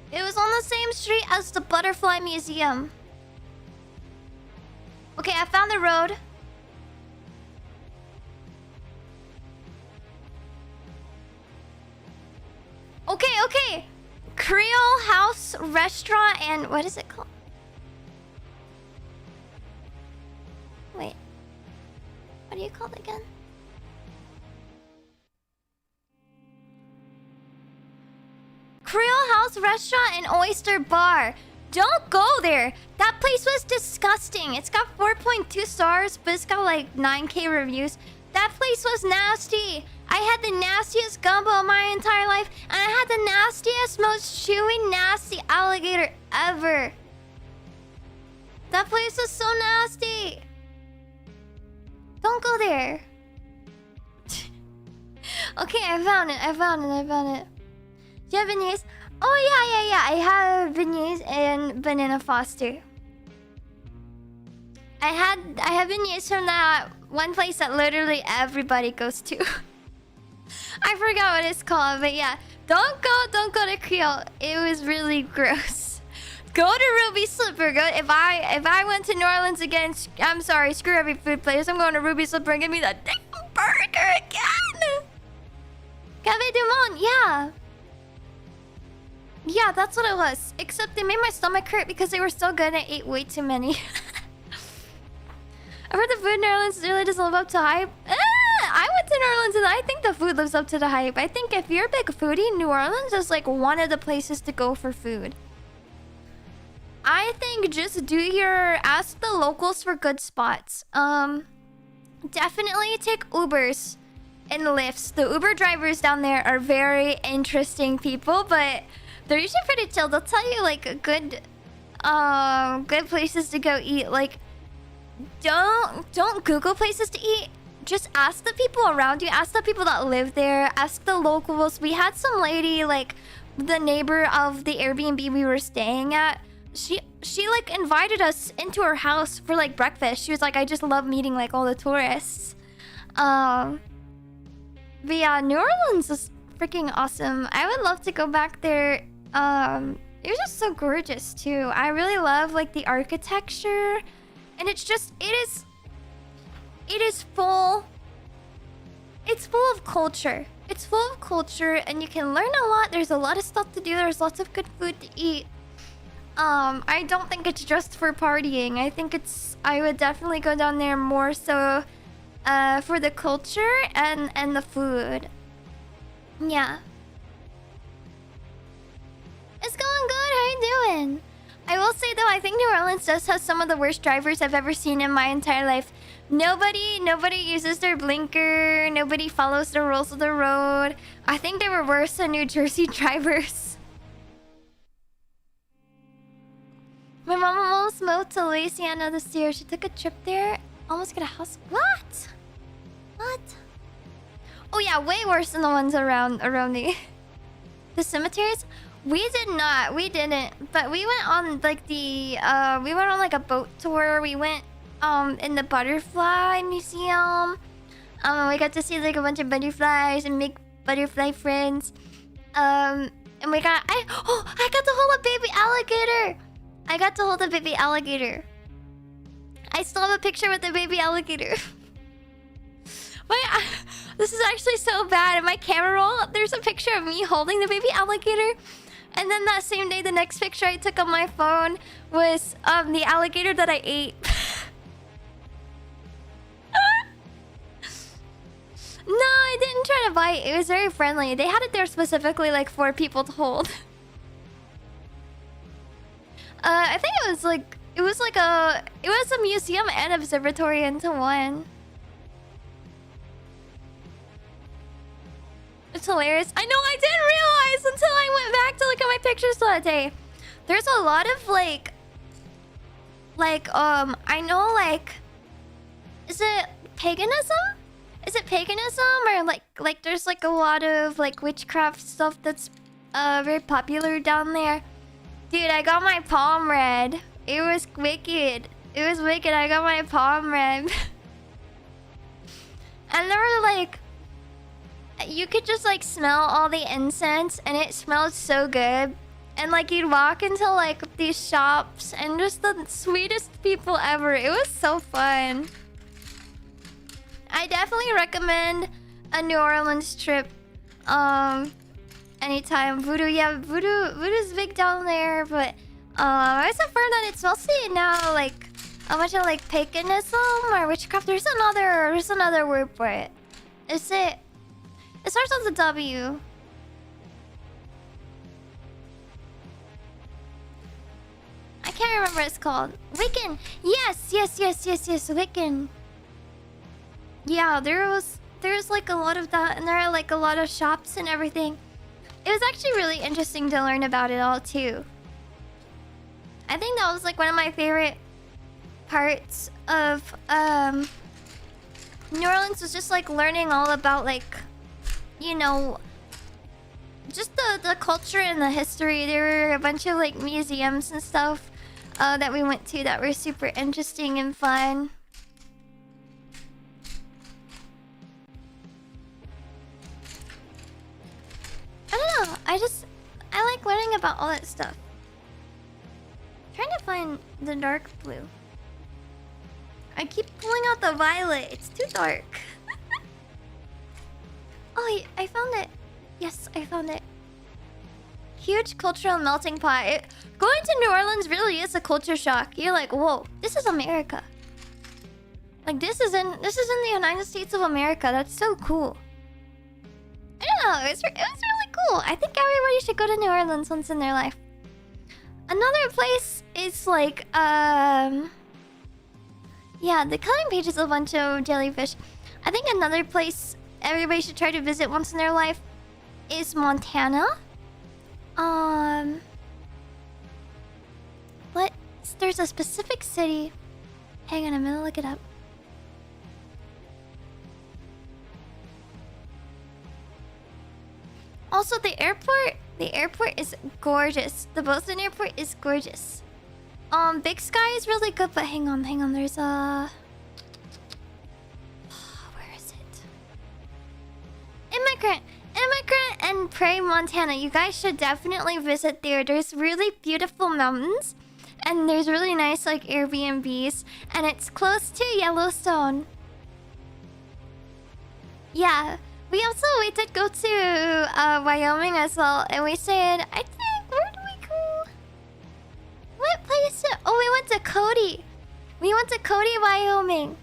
It was on the same street as the Butterfly Museum. Okay, I found the road. Okay. Creole House Restaurant and... what is it called? Wait. What do you call it again? Creole House Restaurant and Oyster Bar. Don't go there. That place was disgusting. It's got 4.2 stars, but it's got like 9K reviews. That place was nasty. I had the nastiest gumbo of my entire life, and I had the nastiest, most chewy, nasty alligator ever. That place was so nasty. Don't go there. Okay, I found it. Do you have beignets? Oh yeah. I have beignets and banana foster. I have beignets from that one place that literally everybody goes to. I forgot what it's called, but yeah. Don't go to Creole. It was really gross. Go to Ruby Slipper. If I went to New Orleans again, I'm sorry, screw every food place. I'm going to Ruby Slipper and give me that damn burger again. Cafe du Monde, yeah. Yeah, that's what it was. Except they made my stomach hurt because they were so good and I ate way too many. I've heard the food in New Orleans really doesn't live up to hype. I went to New Orleans and I think the food lives up to the hype. I think if you're a big foodie, New Orleans is like one of the places to go for food. I think just ask the locals for good spots. Definitely take Ubers and Lyfts. The Uber drivers down there are very interesting people, but they're usually pretty chill. They'll tell you like good places to go eat. Like, don't Google places to eat. just ask the people around you, ask the people that live there, ask the locals. We had some lady, like the neighbor of the Airbnb we were staying at. She like invited us into her house for like breakfast. She was like, I just love meeting like all the tourists. But yeah, New Orleans is freaking awesome. I would love to go back there. It was just so gorgeous too. I really love like the architecture, and it's just it is full. It's full of culture. It's full of culture, and you can learn a lot. There's a lot of stuff to do. There's lots of good food to eat. I don't think it's just for partying. I would definitely go down there more so for the culture and the food. Yeah. It's going good. How you doing? I will say though, I think New Orleans does have some of the worst drivers I've ever seen in my entire life. Nobody uses their blinker. Nobody follows the rules of the road. I think they were worse than New Jersey drivers. My mom almost moved to Louisiana this year. She took a trip there. Almost got a house. What? What? Oh yeah, way worse than the ones around the cemeteries. We did not. We didn't. But we went on like we went on like a boat tour. We went in the butterfly museum. We got to see like a bunch of butterflies and make butterfly friends. And I got to hold a baby alligator. I got to hold a baby alligator. I still have a picture with the baby alligator. This is actually so bad. In my camera roll, there's a picture of me holding the baby alligator. And then that same day, the next picture I took on my phone was the alligator that I ate. No, I didn't try to bite. It was very friendly. They had it there specifically like for people to hold. I think it was a museum and observatory into one. It's hilarious. I know, I didn't realize until I went back to look at my pictures that day. There's a lot of I know like, is it paganism? Is it paganism or like there's like a lot of like witchcraft stuff that's very popular down there. Dude, I got my palm read. It was wicked. It was wicked. I got my palm read. And there were like, you could just like smell all the incense and it smelled so good. And like you'd walk into like these shops and just the sweetest people ever. It was so fun. I definitely recommend a New Orleans trip. Anytime. Voodoo, yeah, voodoo's big down there, but I was affirmed that it's mostly now like a bunch of like paganism or witchcraft. There's another word for it. Is it? It starts with a W. I can't remember what it's called. Wiccan. Yes. Wiccan. Yeah, there was like a lot of that, and there are like a lot of shops and everything. It was actually really interesting to learn about it all too. I think that was like one of my favorite parts of New Orleans was just like learning all about like, you know, just the culture and the history. There were a bunch of like museums and stuff that we went to that were super interesting and fun. I don't know. I like learning about all that stuff. Trying to find the dark blue. I keep pulling out the violet. It's too dark. Oh, I found it. Yes, I found it. Huge cultural melting pot. Going to New Orleans really is a culture shock. You're like, whoa, this is America. Like this is in the United States of America. That's so cool. I don't know. It was really cool. I think everybody should go to New Orleans once in their life. Another place is like yeah, the cutting page is a bunch of jellyfish. I think another place everybody should try to visit once in their life is Montana. But there's a specific city. Hang on, I'm gonna look it up. Also, the airport is gorgeous. The Boston airport is gorgeous. Big Sky is really good, but hang on. There's a... where is it? Immigrant and Prairie, Montana. You guys should definitely visit there. There's really beautiful mountains, and there's really nice like Airbnbs, and it's close to Yellowstone. Yeah, we did go to Wyoming as well, and we stayed. I think, where did we go? What place? Oh, we went to Cody. We went to Cody, Wyoming.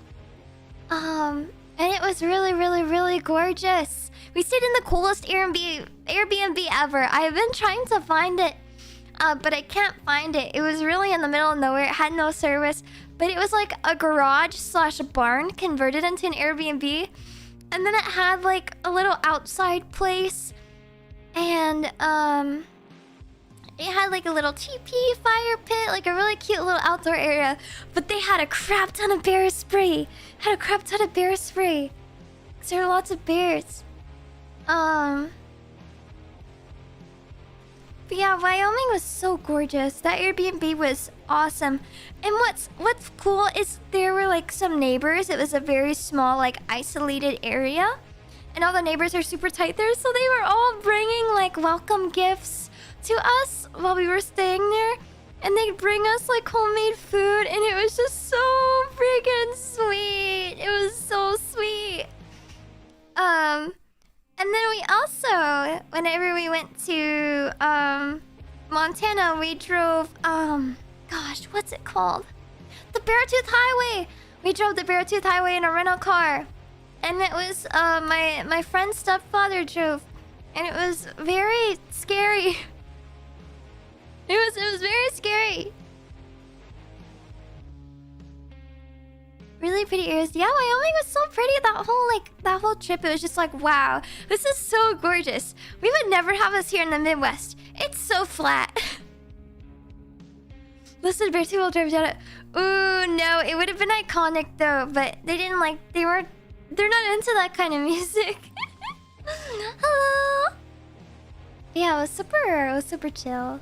And it was really gorgeous. We stayed in the coolest Airbnb ever. I've been trying to find it, but I can't find it. It was really in the middle of nowhere. It had no service, but it was like a garage slash barn converted into an Airbnb. And then it had like a little outside place. And it had like a little teepee fire pit, like a really cute little outdoor area. But they had a crap ton of bear spray. There were lots of bears. But yeah, Wyoming was so gorgeous. That Airbnb was awesome. And what's cool is there were like some neighbors. It was a very small, like isolated area, and all the neighbors are super tight there. So they were all bringing like welcome gifts to us while we were staying there, and they'd bring us like homemade food, and it was just so freaking sweet. It was so sweet. And then we also, whenever we went to Montana, we drove gosh, what's it called? The Beartooth Highway. We drove the Beartooth Highway in a rental car, and it was my friend's stepfather drove, and it was very scary. It was very scary. Really pretty areas. Yeah, Wyoming was so pretty. That whole trip, it was just like, wow, this is so gorgeous. We would never have this here in the Midwest. It's so flat. Listen, Beartooth will drive down it. Ooh, no, it would have been iconic though, but they didn't like. They're not into that kind of music. Hello. Yeah, it was super chill.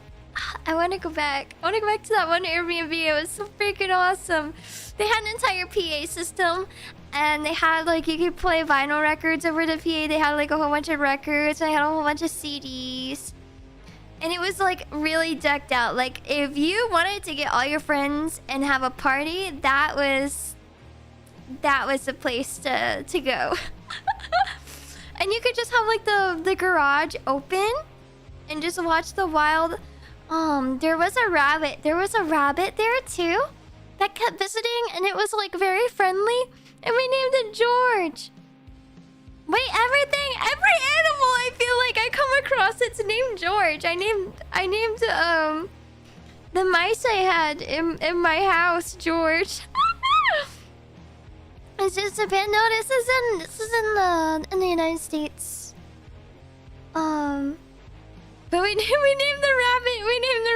I want to go back. I want to go back to that one Airbnb. It was so freaking awesome. They had an entire PA system, and they had like, you could play vinyl records over the PA. They had like a whole bunch of records, and they had a whole bunch of CDs. And it was like really decked out. Like if you wanted to get all your friends and have a party, that was the place to go. And you could just have like the garage open and just watch the wild. There was a rabbit there too that kept visiting, and it was like very friendly, and we named it George. Wait, every animal I feel like I come across, it's named George. I named the mice I had in my house George. It's just a bit. No, this is in the United States. But we named the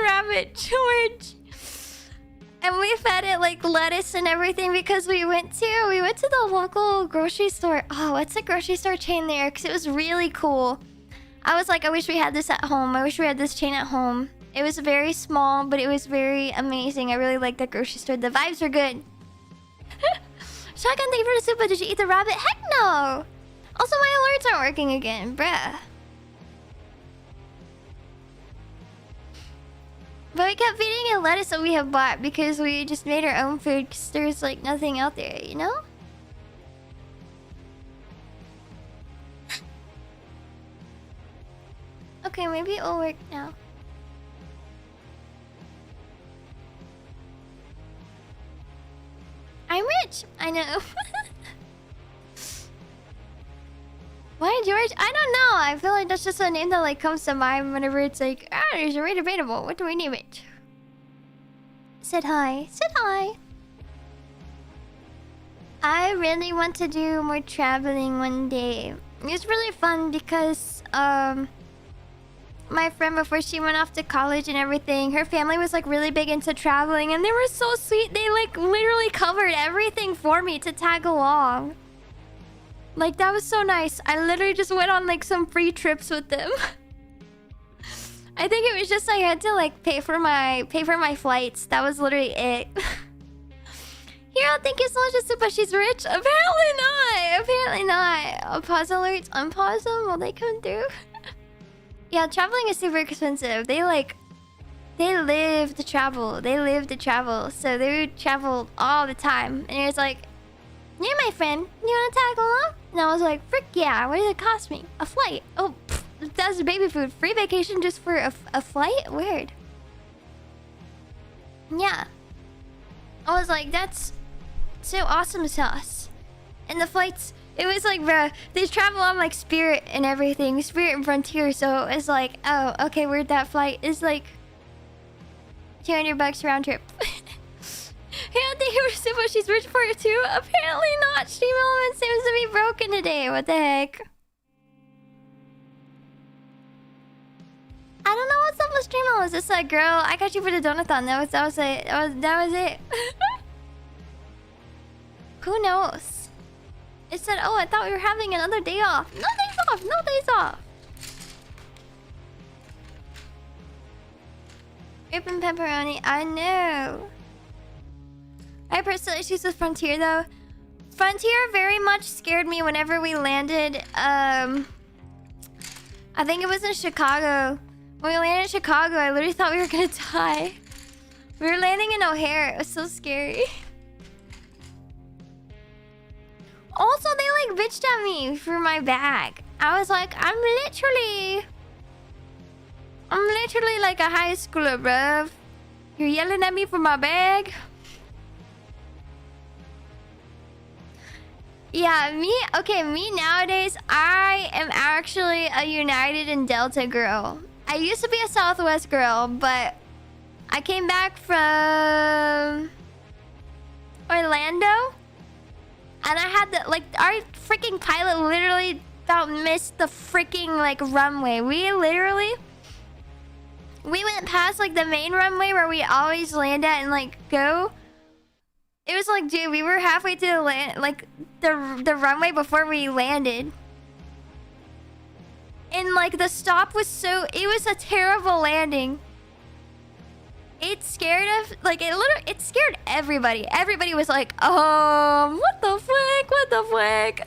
rabbit George. And we fed it like lettuce and everything because we went to the local grocery store. Oh, what's the grocery store chain there? Because it was really cool. I was like, I wish we had this at home. I wish we had this chain at home. It was very small, but it was very amazing. I really liked that grocery store. The vibes were good. Shotgun, thank you for the soup, but did you eat the rabbit? Heck no! Also, my alerts aren't working again, bruh. But we kept feeding it lettuce that we have bought because we just made our own food because there's like nothing out there, you know? Okay, maybe it'll work now. I'm rich! I know. Why George? I don't know. I feel like that's just a name that like comes to mind whenever it's like, there's a debatable. What do we name it? Said hi. Said hi. I really want to do more traveling one day. It's really fun because my friend, before she went off to college and everything, her family was like really big into traveling, and they were so sweet. They like literally covered everything for me to tag along. Like, that was so nice. I literally just went on like some free trips with them. I think it was just I had to like pay for my flights. That was literally it. Hero, thank you so much, but she's rich. Apparently not. Apparently not. Pause alerts, unpause them. Will they come through? Yeah, traveling is super expensive. They live to travel. They live to travel. So they would travel all the time. And it was like, you're my friend. You want to tag along? And I was like, frick yeah. What did it cost me? A flight. Oh, pfft, that's baby food. Free vacation just for a flight? Weird. Yeah. I was like, that's so awesome sauce. And the flights, it was like, bruh, they travel on like Spirit and everything. Spirit and Frontier. So it's like, oh, okay, where'd that flight? It's like $200 round trip. Yeah, thank you so much. She's rich for it too. Apparently not. Stream Element seems to be broken today. What the heck? I don't know what's up with Stream Element. Is this girl? I got you for the donathon. That was it. That was it. Who knows? It said, oh, I thought we were having another day off. No days off. No days off. Open pepperoni. I know. I have personal issues with Frontier though. Frontier very much scared me whenever we landed. I think it was in Chicago. When we landed in Chicago, I literally thought we were gonna die. We were landing in O'Hare. It was so scary. Also, they like bitched at me for my bag. I was like, I'm literally like a high schooler, bruv. You're yelling at me for my bag? Yeah, me nowadays, I am actually a United and Delta girl. I used to be a Southwest girl, but I came back from Orlando, and I had the, like, our freaking pilot literally about missed the freaking, like, runway. We went past, like, the main runway where we always land at and, like, go. It was like, dude, we were halfway to the land, like, the runway before we landed. And, like, the stop was it was a terrible landing. It scared us, like, it scared everybody. Everybody was like, what the frick? What the frick?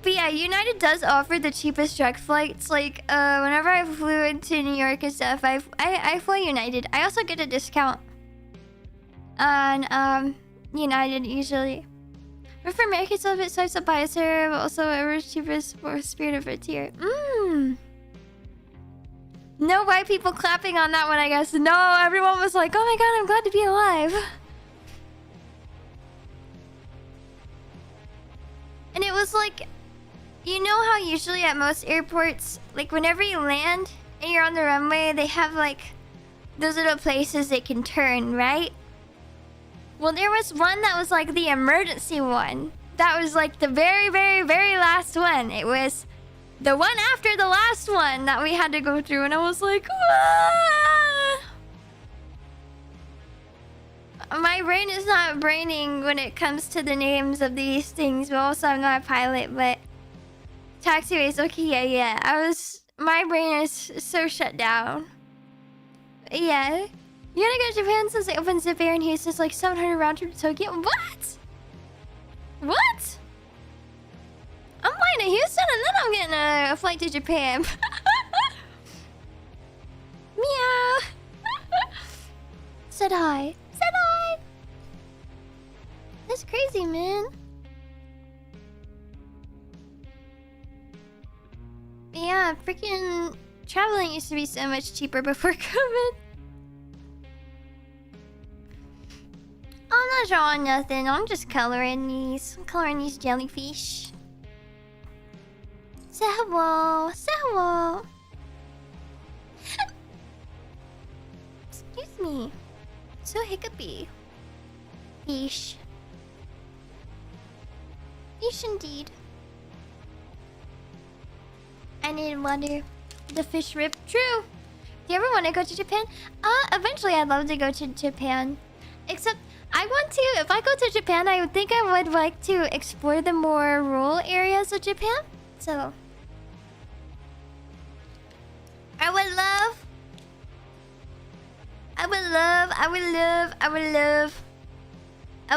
But yeah, United does offer the cheapest direct flights. Like, whenever I flew into New York and stuff, I fly United. I also get a discount on United usually. But for Americans, a bit swipes up by a serve, also whatever's cheapest for Spirit of Frontier. No white people clapping on that one, I guess. No, everyone was like, oh my god, I'm glad to be alive. And it was like, you know how usually at most airports, like whenever you land and you're on the runway, they have like those little places they can turn, right? Well, there was one that was like the emergency one. That was like the very, very, very last one. It was the one after the last one that we had to go through. And I was like, ah! My brain is not braining when it comes to the names of these things. But also, I'm not a pilot, but taxiways, okay, yeah. My brain is so shut down. Yeah. You gotta go to Japan since they opened Zip Air in Houston. It's like 700 round trip to Tokyo. What? What? I'm flying to Houston and then I'm getting a flight to Japan. Meow. Said hi. Said hi. That's crazy, man. Yeah, freaking traveling used to be so much cheaper before COVID. I'm not drawing nothing. I'm just coloring these. I'm coloring these jellyfish. Say hello. Say hello. Excuse me. So hiccupy. Fish. Fish indeed. I need water. The fish rip. True. Do you ever want to go to Japan? Eventually I'd love to go to Japan. Except I want to, if I go to Japan, I would think I would like to explore the more rural areas of Japan. So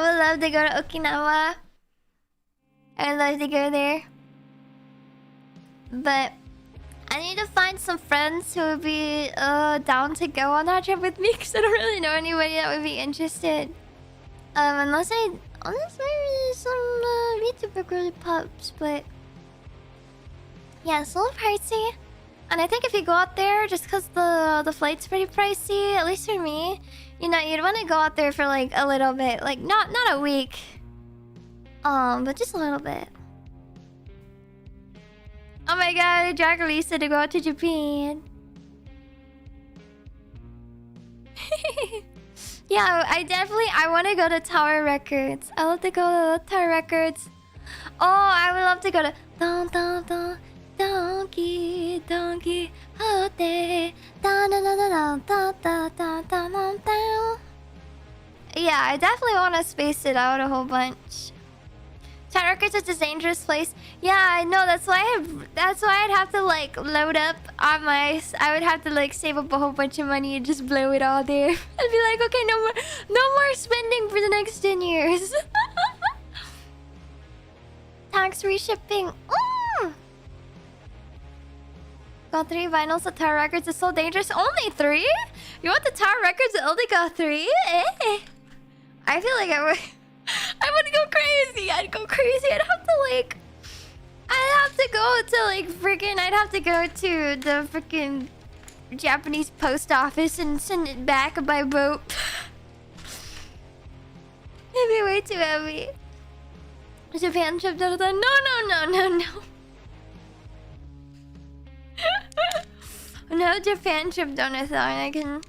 would love to go to Okinawa. I would love to go there. But I need to find some friends who would be down to go on that trip with me, because I don't really know anybody that would be interested. Unless maybe some VTuber girly pups, but yeah, it's a little pricey. And I think if you go out there, just because the flight's pretty pricey, at least for me, you know, you'd want to go out there for like a little bit, like not a week, but just a little bit. Oh my god, I dragged Lisa to go out to Japan. Yeah, I want to go to Tower Records. I love to go to Tower Records. Oh, I would love to go to Donkey Hote. Yeah, I definitely want to space it out a whole bunch. Tower Records is a dangerous place. Yeah, I know. That's why I'd have to like load up on my. I would have to like save up a whole bunch of money and just blow it all there. I'd be like, okay, no more spending for the next 10 years. Tax-free shipping. Got 3 vinyls at Tower Records. It's so dangerous. Only 3? You want the Tower Records that only got 3? Eh. I feel like I would go crazy. I'd go crazy. I'd have to go to like freaking. I'd have to go to the freaking Japanese post office and send it back by boat. It'd be way too heavy. Japan trip, no. No Japan trip, Donathon.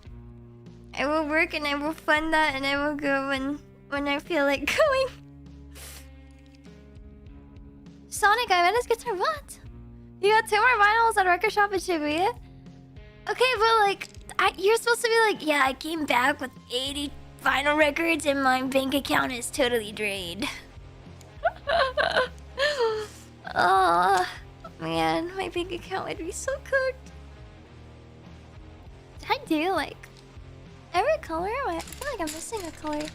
I will work and I will fund that and I will go when I feel like going. Sonic, I met his guitar. What? You got 2 more vinyls at record shop in Shibuya? Okay, but like, you're supposed to be like, yeah, I came back with 80 vinyl records and my bank account is totally drained. Oh man, my bank account would be so cooked. Did I do like every color? I feel like I'm missing a color.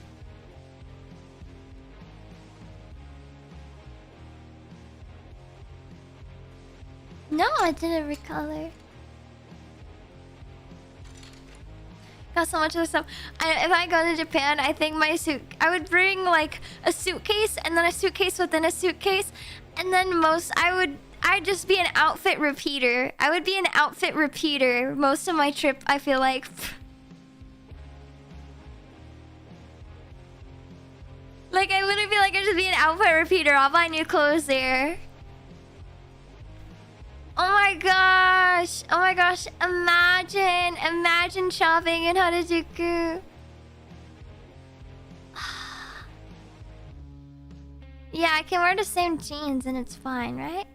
No, I did every color. Got so much of stuff. If I go to Japan, I think I would bring like a suitcase and then a suitcase within a suitcase, and then I'd just be an outfit repeater. I would be an outfit repeater most of my trip, I feel like. Like I literally feel like I'd just be an outfit repeater. I'll buy new clothes there. Oh my gosh! Imagine shopping in Harajuku. Yeah, I can wear the same jeans and it's fine, right?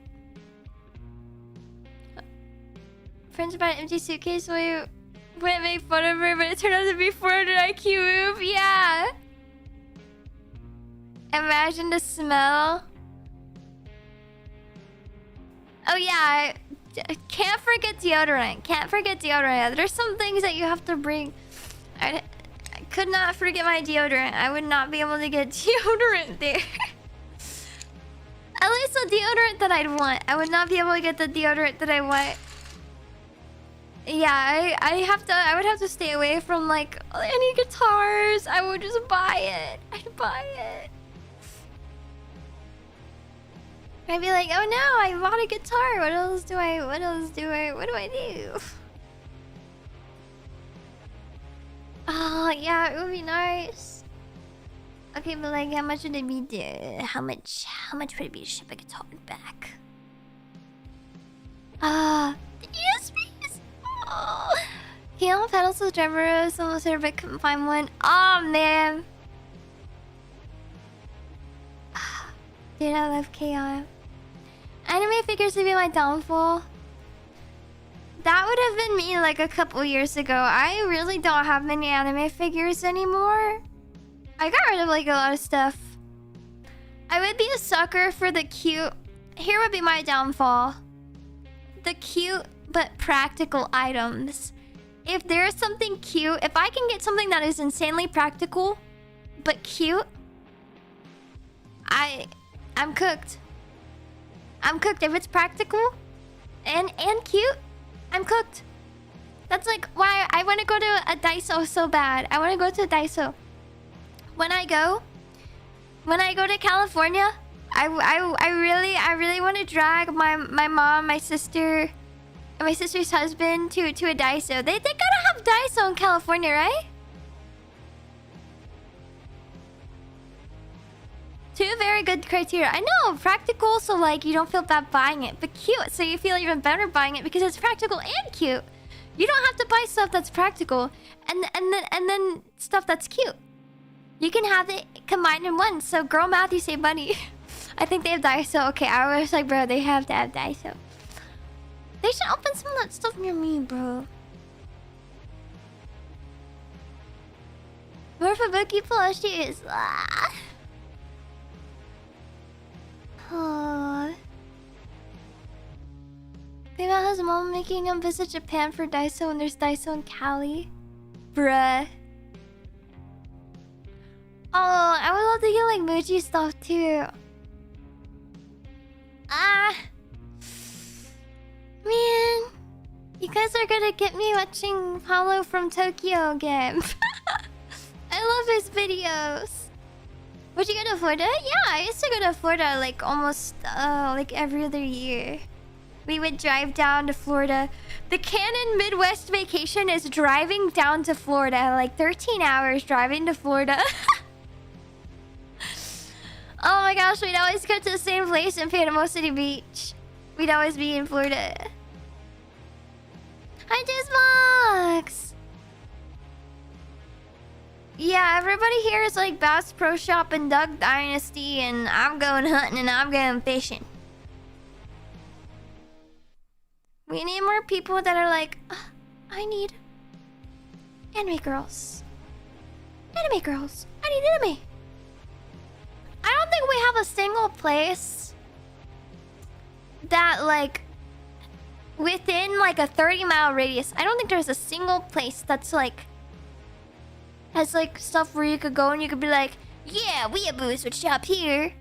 Friends about an empty suitcase while you wouldn't make fun of her, but it turned out to be 400 IQ move. Yeah. Imagine the smell. Oh yeah, can't forget deodorant. There's some things that you have to bring. I could not forget my deodorant. I would not be able to get deodorant there. At least the deodorant that I'd want. I would not be able to get the deodorant that I want. Yeah, I would have to stay away from like any guitars. I would just buy it. I'd buy it. I'd be like, oh no, I bought a guitar. What do I do? Oh yeah, it would be nice. Okay, but like, how much would it be? How much would it be to ship a guitar back? The USBs. Oh. Piano pedals with drummers, almost there, but couldn't find one. Oh man. Dude, I love KI. Anime figures would be my downfall. That would have been me like a couple years ago. I really don't have many anime figures anymore. I got rid of like a lot of stuff. I would be a sucker for the cute. Here would be my downfall. The cute but practical items. if there is something cute, if I can get something that is insanely practical but cute, I'm cooked. I'm cooked. If it's practical and cute, I'm cooked. That's like why I want to go to a Daiso so bad. I want to go to a Daiso. When I go to California, I really want to drag my mom, my sister, and my sister's husband to a Daiso. They gotta have Daiso in California, right? Two very good criteria. I know, practical, so like you don't feel bad buying it, but cute, so you feel even better buying it because it's practical and cute. You don't have to buy stuff that's practical and then stuff that's cute. You can have it combined in one. So girl math, you save money. I think they have Daiso. Okay, I was like, bro, they have to have Daiso. They should open some of that stuff near me, bro. More for Bookie plushies. Think about his mom making him visit Japan for Daiso and there's Daiso in Cali. Bruh. Oh, I would love to get like Muji stuff too. Man. You guys are gonna get me watching Paulo from Tokyo again. I love his videos. Would you go to Florida? Yeah, I used to go to Florida like almost like every other year. We would drive down to Florida. The canon Midwest vacation is driving down to Florida. Like 13 hours driving to Florida. Oh my gosh, we'd always go to the same place in Panama City Beach. We'd always be in Florida. Hi, Dismox! Yeah, everybody here is like Bass Pro Shop and Duck Dynasty, and I'm going hunting and I'm going fishing. We need more people that are like, I need anime girls. Anime girls. I need anime. I don't think we have a single place that like within like a 30-mile radius. I don't think there's a single place that's like has like stuff where you could go and you could be like, yeah, weeaboos would shop here.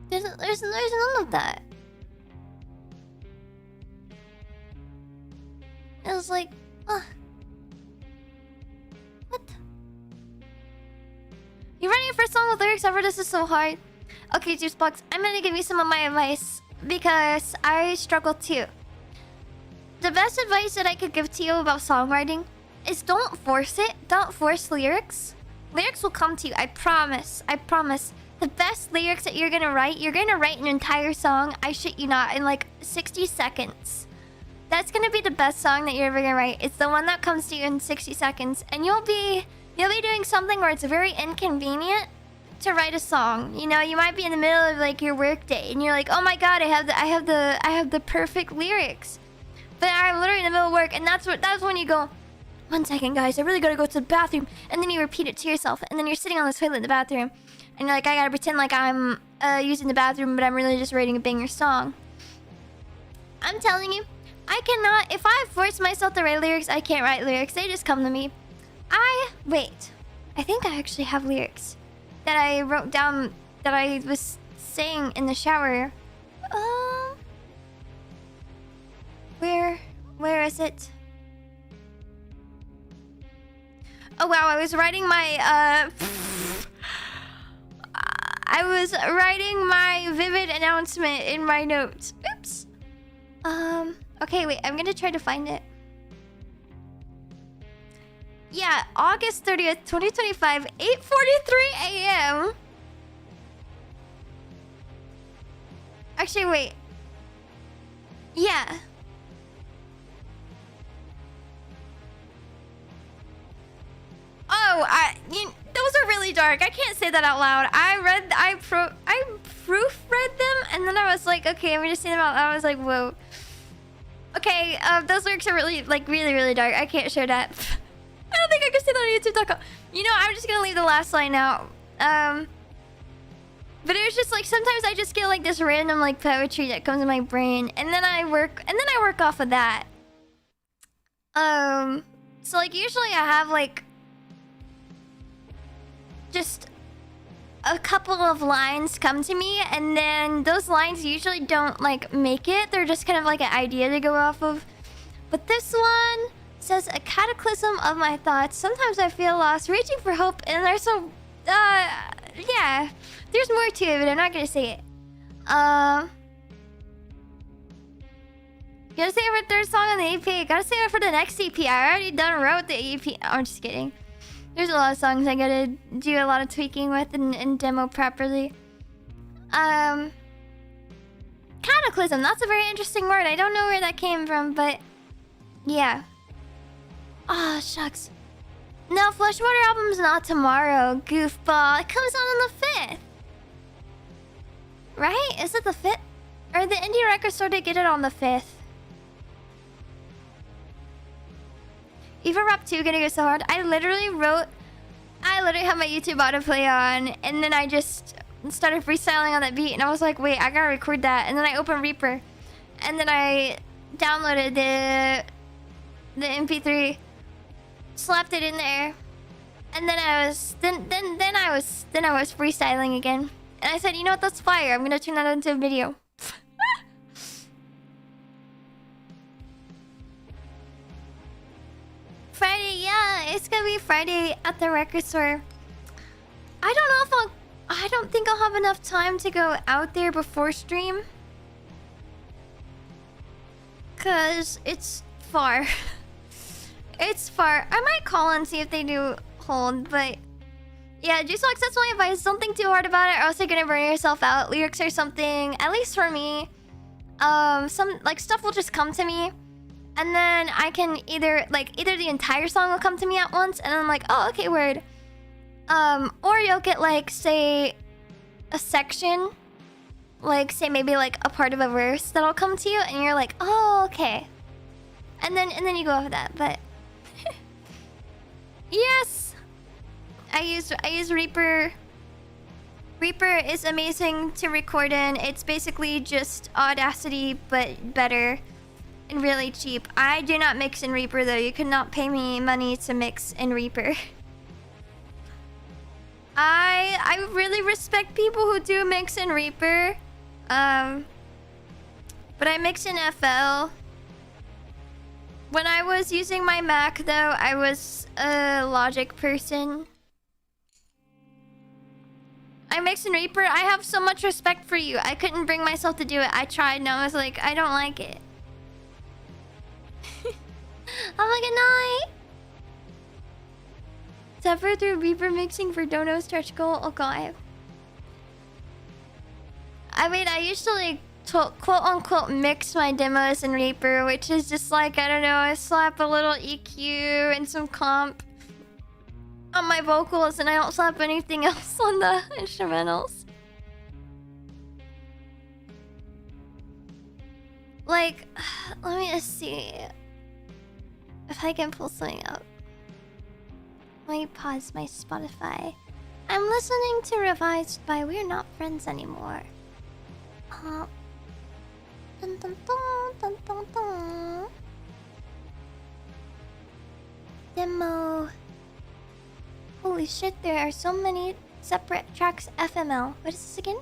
There's none of that. It was like, what? You ready for a song with lyrics? Ever? This is so hard. Okay, Juicebox, I'm gonna give you some of my advice because I struggle too. The best advice that I could give to you about songwriting is don't force it. Don't force lyrics. Lyrics will come to you. I promise. I promise. The best lyrics that you're gonna write an entire song, I shit you not, in like 60 seconds. That's gonna be the best song that you're ever gonna write. It's the one that comes to you in 60 seconds. And you'll be doing something where it's very inconvenient to write a song. You know, you might be in the middle of like your work day and you're like, oh my god, I have the perfect lyrics. But I'm literally in the middle of work, and that's when you go, 1 second guys, I really gotta go to the bathroom, and then you repeat it to yourself, and then you're sitting on the toilet in the bathroom, and you're like, I gotta pretend like I'm using the bathroom, but I'm really just writing a banger song. I'm telling you, I cannot, if I force myself to write lyrics, I can't write lyrics. They just come to me. Wait. I think I actually have lyrics that I wrote down that I was saying in the shower. Where is it? Oh wow, I was writing my I was writing my vivid announcement in my notes. Oops. Okay, wait, I'm gonna try to find it. Yeah, August 30th, 2025, 8:43 a.m. Actually, wait. Yeah. Oh, those are really dark. I can't say that out loud. I proofread them, and then I was like, okay, I'm gonna say them out loud. I was like, whoa. Okay, those lyrics are really, like, really dark. I can't share that. I don't think I can say that on YouTube.com. You know, I'm just gonna leave the last line out. But it was just like sometimes I just get like this random like poetry that comes in my brain, and then I work off of that. So like usually I have like just a couple of lines come to me, and then those lines usually don't like make it. They're just kind of like an idea to go off of. But this one says, a cataclysm of my thoughts. Sometimes I feel lost, reaching for hope, and there's so yeah, there's more to it, but I'm not gonna say it. Gotta say it for the third song on the EP. Gotta say it for the next EP. I already wrote the EP. Oh, I'm just kidding. There's a lot of songs I gotta do a lot of tweaking with and demo properly. Cataclysm. That's a very interesting word. I don't know where that came from, but yeah. Oh, shucks. No, Fleshwater album's not tomorrow, goofball. It comes out on the 5th. Right? Is it the 5th? Or the indie record store did get it on the 5th. Eva Rap 2 gonna go so hard. I literally had my YouTube autoplay on, and then I just started freestyling on that beat, and I was like, wait, I gotta record that. And then I opened Reaper, and then I downloaded the MP3, slapped it in there, and then I was freestyling again. And I said, you know what, that's fire. I'm gonna turn that into a video. Friday, yeah, it's gonna be Friday at the record store. I don't think I'll have enough time to go out there before stream, cause it's far. It's far. I might call and see if they do hold, but yeah, Juicebox, that's my advice. Don't think too hard about it, or else you're gonna burn yourself out. Lyrics or something, at least for me. Some like stuff will just come to me, and then I can either the entire song will come to me at once, and I'm like, oh, okay, word. Or you'll get like, say, a section, like say maybe like a part of a verse that'll come to you, and you're like, oh, okay. And then you go off of that, but yes, I use Reaper. Reaper is amazing to record in. It's basically just Audacity, but better and really cheap. I do not mix in Reaper though. You could not pay me money to mix in Reaper. I really respect people who do mix in Reaper, but I mix in FL. When I was using my Mac, though, I was a Logic person. I mix in Reaper. I have so much respect for you. I couldn't bring myself to do it. I tried, and I was like, I don't like it. Have a good night. Suffer through Reaper mixing for Dono stretch goal. Oh god. I mean, I usually quote-unquote mix my demos in Reaper, which is just like, I don't know, I slap a little EQ and some comp on my vocals, and I don't slap anything else on the instrumentals. Like, let me just see if I can pull something up. Let me pause my Spotify. I'm listening to Revised by We're Not Friends Anymore. Dun, dun, dun, dun, dun, dun. Demo. Holy shit, there are so many separate tracks. FML. What is this again?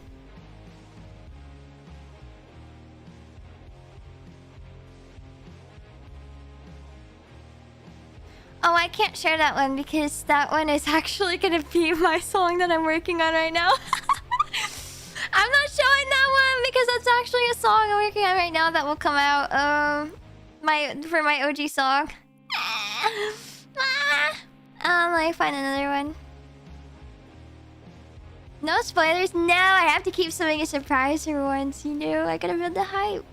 Oh, I can't share that one because that one is actually gonna be my song that I'm working on right now. I'm not showing that one because that's actually a song I'm working on right now that will come out for my OG song. Let me find another one. No spoilers? No, I have to keep something a surprise for once, you know? I gotta build the hype.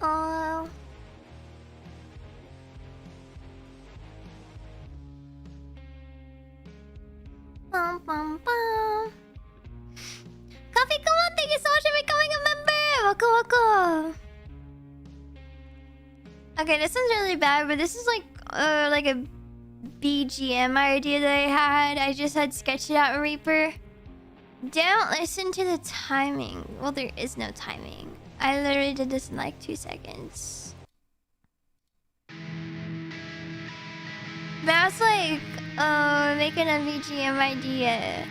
Oh. Bum, bum, bum. Coffee, come on, thank you so much for becoming a member! Welcome, welcome! Okay, this one's really bad, but this is like a BGM idea that I had. I just had sketched it out in Reaper. Don't listen to the timing. Well, there is no timing. I literally did this in like 2 seconds. That's like, making a BGM idea.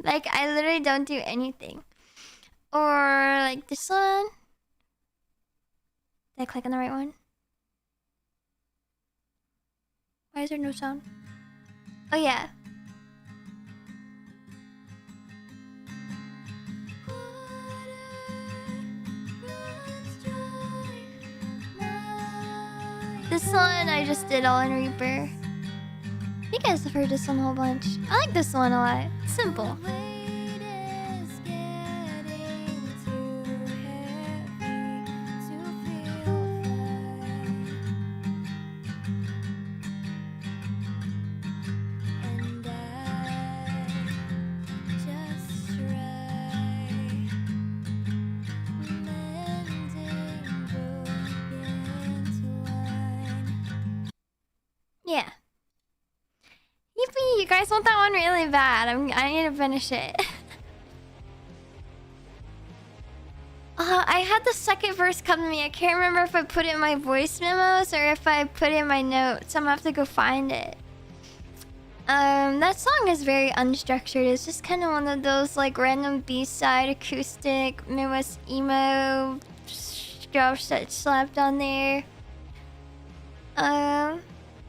Like, I literally don't do anything. Or like this one. Did I click on the right one? Why is there no sound? Oh yeah. This one I just did all in Reaper. You guys have heard this one a whole bunch. I like this one a lot. It's simple. Yeah. Yippee! You guys want that one really bad. I need to finish it. I had the second verse come to me. I can't remember if I put it in my voice memos or if I put it in my notes. I'm gonna have to go find it. That song is very unstructured. It's just kind of one of those like random B-side acoustic Midwest emo stuff that's slapped on there.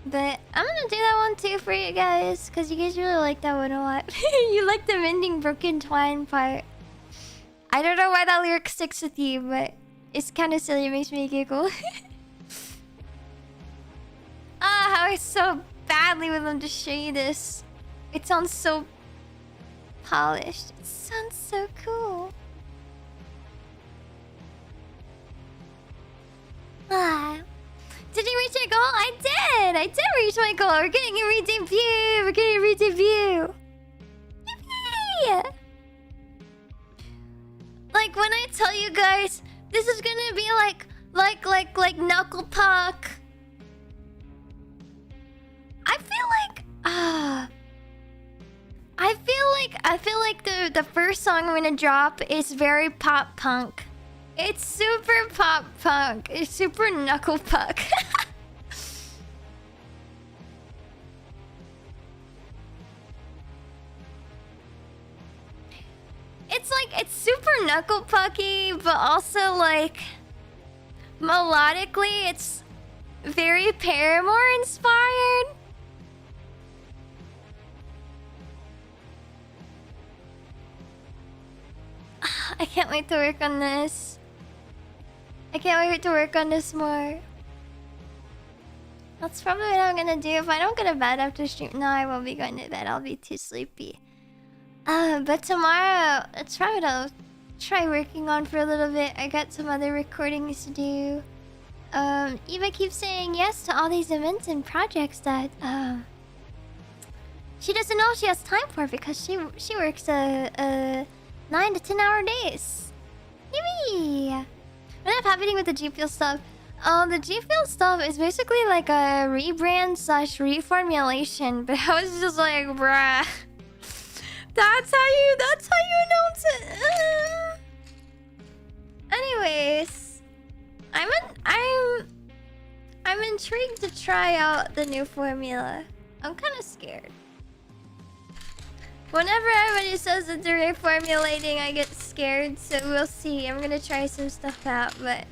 But I'm gonna do that one too for you guys, because you guys really like that one a lot. You like the mending broken twine part. I don't know why that lyric sticks with you, but it's kind of silly. It makes me giggle. How I so badly would love to show you this. It sounds so polished. It sounds so cool. Did you reach your goal? I did! I did reach my goal! We're getting a re-debut! We're getting a re-debut! Yippee! Like, when I tell you guys, this is gonna be like Knuckle Puck. I feel like the first song I'm gonna drop is very pop punk. It's super pop punk. It's super Knuckle Puck. It's super Knuckle Pucky, but also like melodically it's very Paramore inspired. I can't wait to work on this. I can't wait to work on this more. That's probably what I'm gonna do if I don't go to bed after stream. No, I won't be going to bed. I'll be too sleepy. But tomorrow, it's probably what I'll try working on for a little bit. I got some other recordings to do. Eva keeps saying yes to all these events and projects that she doesn't know she has time for because she works 9 to 10 hour days. Yippee! What's happening with the G Fuel stuff? The G Fuel stuff is basically like a rebrand slash reformulation, but I was just like, bruh. That's how you announce it. Anyways, I'm intrigued to try out the new formula. I'm kind of scared. Whenever everybody says that they're reformulating, I get scared, so we'll see. I'm gonna try some stuff out, but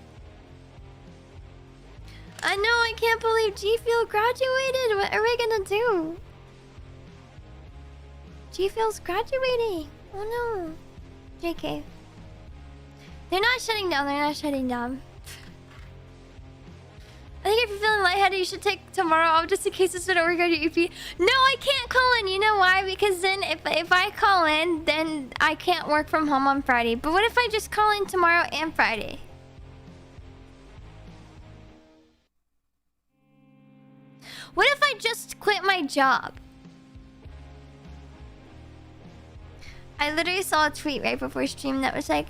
I know I can't believe G Fuel graduated. What are we gonna do? G Fuel's graduating. Oh no. JK. They're not shutting down. They're not shutting down. I think if you're feeling lightheaded, you should take tomorrow off just in case this doesn't work on your EP. No, I can't call in. You know why? Because then if I call in, then I can't work from home on Friday. But what if I just call in tomorrow and Friday? What if I just quit my job? I literally saw a tweet right before stream that was like,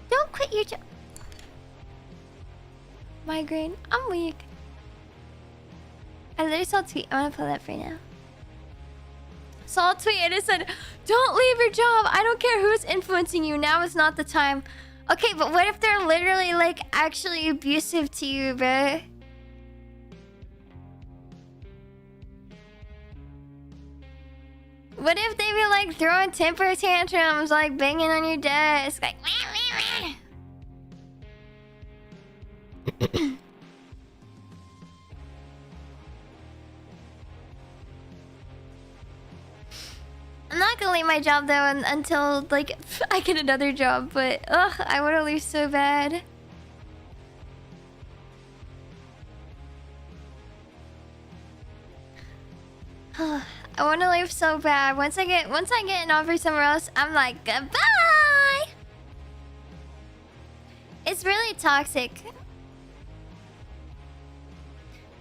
don't quit your job. Migraine. I'm weak. I literally saw a tweet. I'm gonna play that for you now. Saw a tweet and it said, don't leave your job. I don't care who's influencing you. Now is not the time. Okay, but what if they're literally like actually abusive to you, bruh? What if they be like throwing temper tantrums, like banging on your desk, like wah, wah, wah. I'm not gonna leave my job though until like I get another job, but ugh, I wanna leave so bad. I wanna leave so bad. Once I get an offer somewhere else, I'm like goodbye. It's really toxic.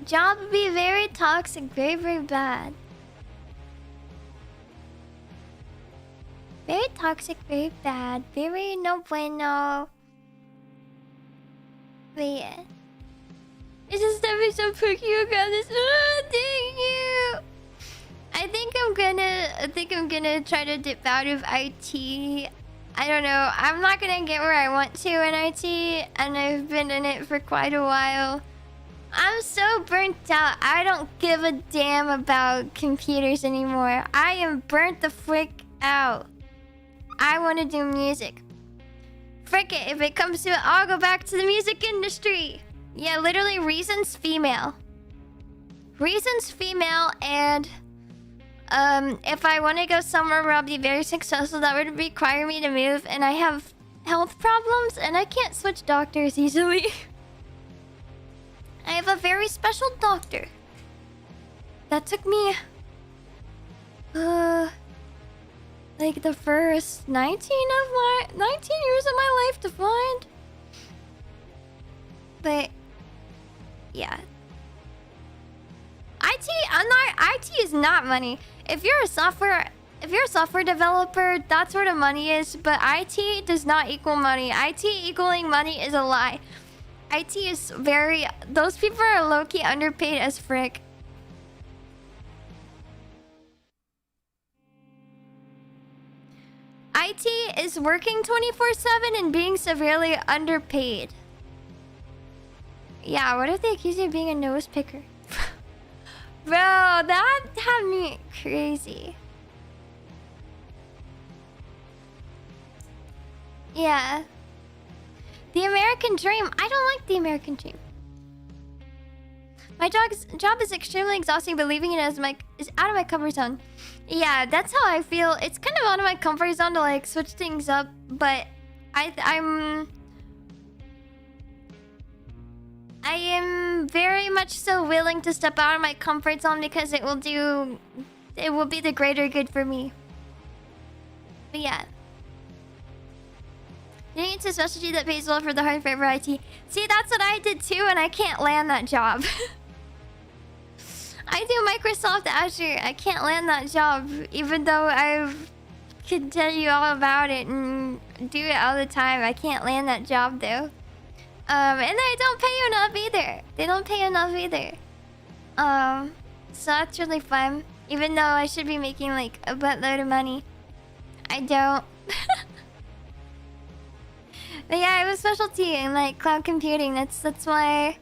Job would be very toxic, very, very bad. Very toxic, very bad, very no bueno. But yeah. It's just never so perky you got this. Oh, thank you. I think I'm gonna try to dip out of IT. I don't know. I'm not gonna get where I want to in IT, and I've been in it for quite a while. I'm so burnt out. I don't give a damn about computers anymore. I am burnt the frick out. I want to do music. Frick it, if it comes to it, I'll go back to the music industry. Yeah, literally reasons female. Reasons female, and if I want to go somewhere where I'll be very successful, that would require me to move, and I have health problems, and I can't switch doctors easily. I have a very special doctor. That took me... like the first 19 years of my life to find. But yeah. IT is not money. If you're a software developer, that's where the money is, but IT does not equal money. IT equaling money is a lie. IT is those people are low-key underpaid as frick. IT is working 24/7 and being severely underpaid. Yeah, what if they accuse you of being a nose picker? Bro, that had me crazy. Yeah. The American dream. I don't like the American dream. My job is extremely exhausting, but leaving it is out of my comfort zone. Yeah, that's how I feel. It's kind of out of my comfort zone to like switch things up, but I am very much so willing to step out of my comfort zone because it will be the greater good for me. But yeah. Getting into a specialty that pays well for the hard favor IT. See, that's what I did too, and I can't land that job. I do Microsoft Azure. I can't land that job, even though I could tell you all about it and do it all the time. I can't land that job though. And they don't pay enough either. They don't pay enough either. So that's really fun. Even though I should be making like a buttload of money, I don't. But yeah, I have a specialty in like cloud computing. That's my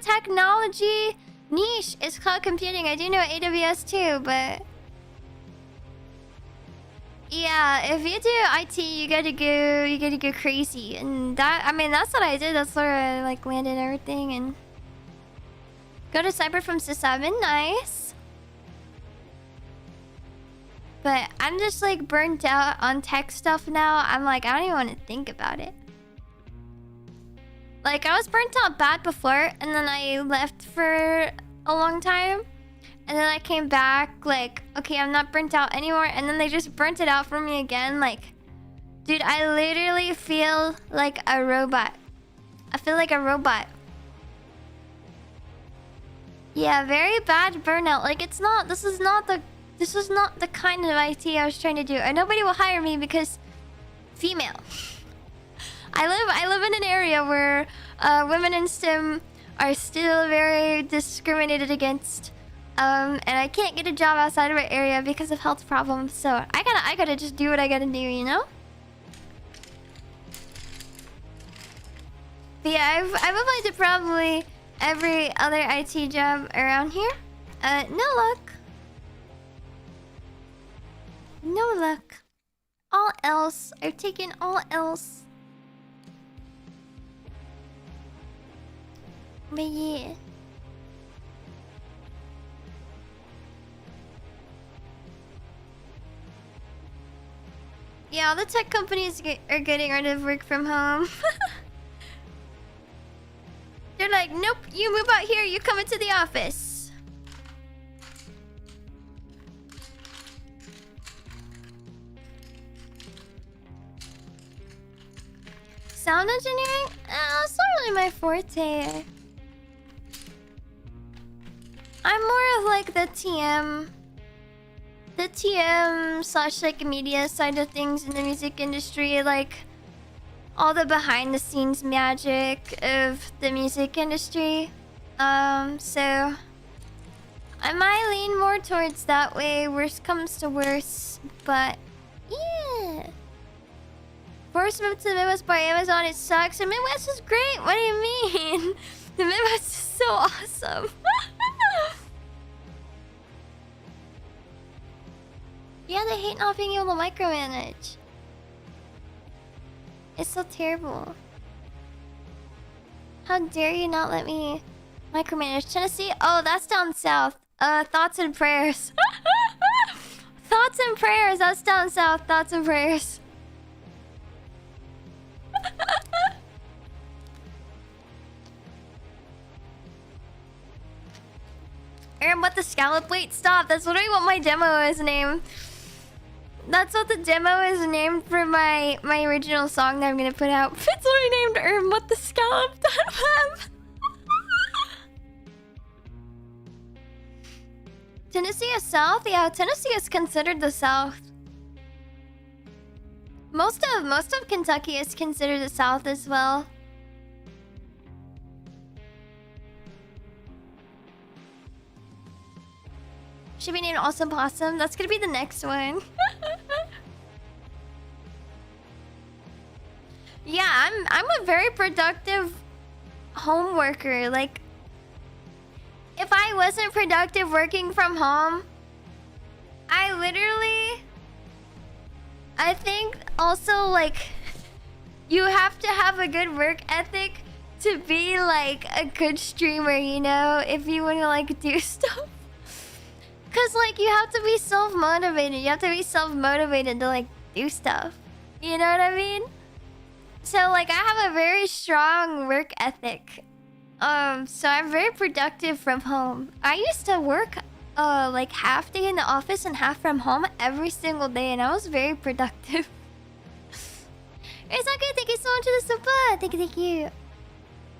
technology niche is cloud computing. I do know AWS too, but yeah, if you do IT, you gotta go crazy, and that's what I did. That's where I like landed everything and go to cyber from Sysadmin. Nice. But I'm just like burnt out on tech stuff now. I'm like, I don't even want to think about it. Like, I was burnt out bad before, and then I left for a long time. And then I came back, like, okay, I'm not burnt out anymore. And then they just burnt it out for me again. Like, dude, I literally feel like a robot. I feel like a robot. Yeah, very bad burnout. Like, it's not... This is not the kind of IT I was trying to do. And nobody will hire me because... Female. I live in an area where women in STEM are still very discriminated against. And I can't get a job outside of my area because of health problems. So I gotta just do what I gotta do, you know? But yeah, I've applied to probably every other IT job around here. No luck. No luck. All else. I've taken all else. But yeah. Yeah, all the tech companies are getting rid of work from home. They're like, nope, you move out here, you come into the office. Sound engineering? It's not really my forte. I'm more of like the TM slash like media side of things in the music industry, like all the behind the scenes magic of the music industry. So I might lean more towards that way, worst comes to worst, but yeah. Forced moved to the Midwest by Amazon, it sucks. The Midwest is great, what do you mean? The Midwest is so awesome. Yeah, they hate not being able to micromanage. It's so terrible. How dare you not let me micromanage? Tennessee? Oh, that's down south. Thoughts and prayers. Thoughts and prayers, that's down south. Thoughts and prayers. Aaron, what the scallop? Wait, stop. That's literally what my demo is named. That's what the demo is named for my original song that I'm gonna put out. It's literally named Aaron, what the scallop. Tennessee is south? Yeah, Tennessee is considered the south. Most of Kentucky is considered the south as well. Should be named Awesome Possum. That's gonna be the next one. Yeah, I'm a very productive home worker. Like, if I wasn't productive working from home, I think also, like, you have to have a good work ethic to be like a good streamer, you know, if you want to like do stuff. Cause like you have to be self-motivated. You have to be self-motivated to like do stuff. You know what I mean? So like I have a very strong work ethic. So I'm very productive from home. I used to work like half day in the office and half from home every single day, and I was very productive. It's okay, thank you so much for the super. Thank you.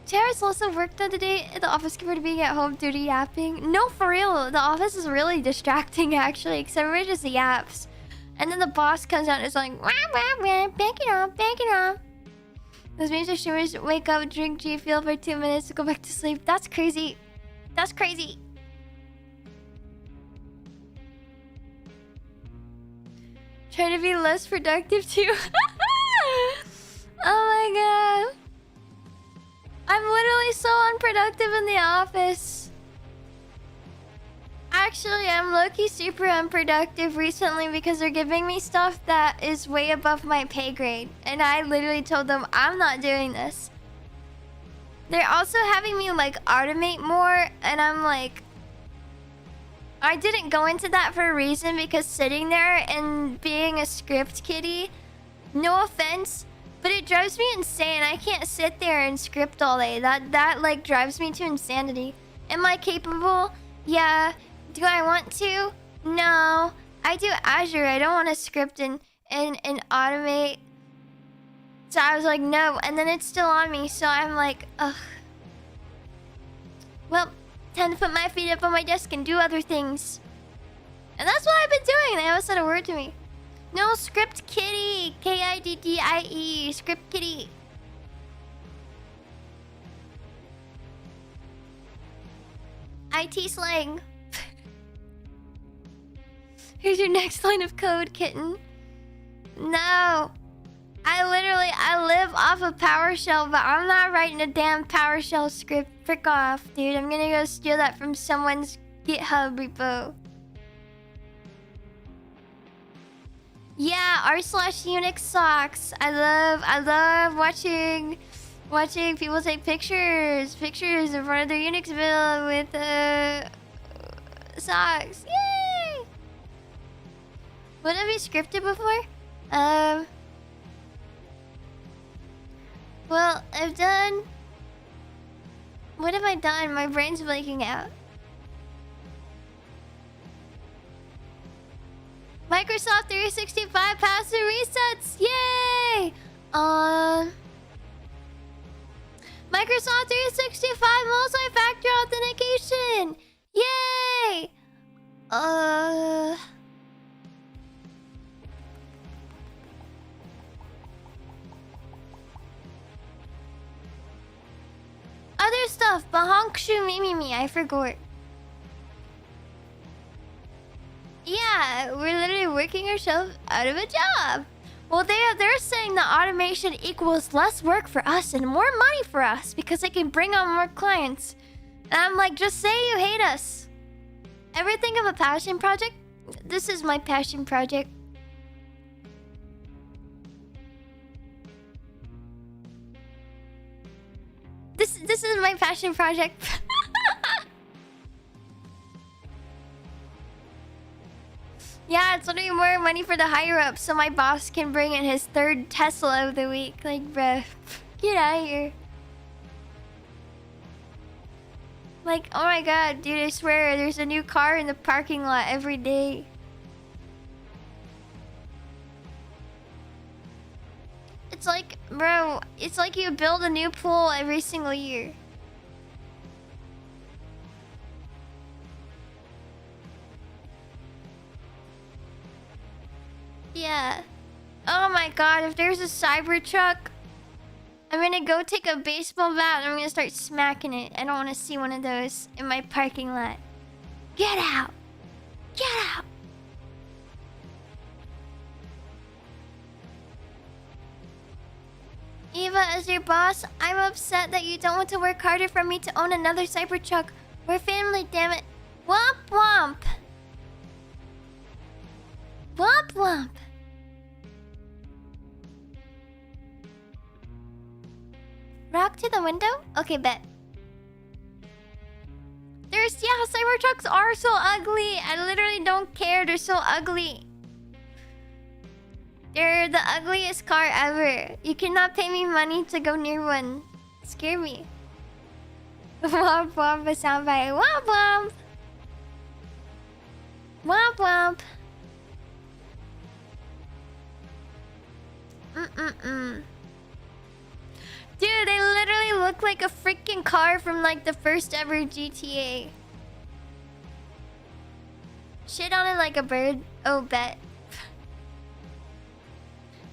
Terrace also worked the other day at the office compared to being at home due to yapping. No, for real. The office is really distracting, actually, because everybody just yaps. And then the boss comes out and is like, wah, wah, wah, back it up, back it up. This means the streamers wake up, drink G Fuel for 2 minutes to go back to sleep. That's crazy. That's crazy. Try to be less productive, too. Oh my god. I'm literally so unproductive in the office. Actually, I'm low-key super unproductive recently because they're giving me stuff that is way above my pay grade. And I literally told them, I'm not doing this. They're also having me, like, automate more. And I'm like... I didn't go into that for a reason because sitting there and being a script kiddie... No offense... But it drives me insane. I can't sit there and script all day. That like drives me to insanity. Am I capable? Yeah. Do I want to? No. I do Azure. I don't want to script and automate. So I was like, no. And then it's still on me. So I'm like, ugh. Well, tend to put my feet up on my desk and do other things. And that's what I've been doing. They haven't said a word to me. No, script kitty. Kiddie. Script kitty. IT slang. Here's your next line of code, kitten. No. I live off of PowerShell, but I'm not writing a damn PowerShell script. Frick off, dude. I'm gonna go steal that from someone's GitHub repo. Yeah, r/Unix socks. I love watching people take pictures in front of their Unix build with socks. Yay! What have you scripted before? Well, I've done... What have I done? My brain's blanking out. Microsoft 365 password resets! Yay! Microsoft 365 multi-factor authentication! Yay! Other stuff, Bahongshu Mimimi, I forgot. Yeah, we're literally working ourselves out of a job. Well, they're saying that automation equals less work for us and more money for us because they can bring on more clients. And I'm like, just say you hate us. Ever think of a passion project? This is my passion project. This is my passion project. Yeah, it's literally more money for the higher ups so my boss can bring in his third Tesla of the week. Like, bruh, get out of here. Like, oh my god, dude, I swear, there's a new car in the parking lot every day. It's like, bro, it's like you build a new pool every single year. Yeah. Oh my god, if there's a Cybertruck, I'm gonna go take a baseball bat and I'm gonna start smacking it. I don't want to see one of those in my parking lot. Get out! Get out! Eva, as your boss, I'm upset that you don't want to work harder for me to own another Cybertruck. We're family, damn it. Womp womp. Womp womp. Rock to the window? Okay, bet. Yeah, Cybertrucks are so ugly. I literally don't care. They're so ugly. They're the ugliest car ever. You cannot pay me money to go near one. Scare me. Womp womp, a soundbite. Womp womp. Womp womp. Dude, they literally look like a freaking car from like the first ever GTA. Shit on it like a bird. Oh, bet.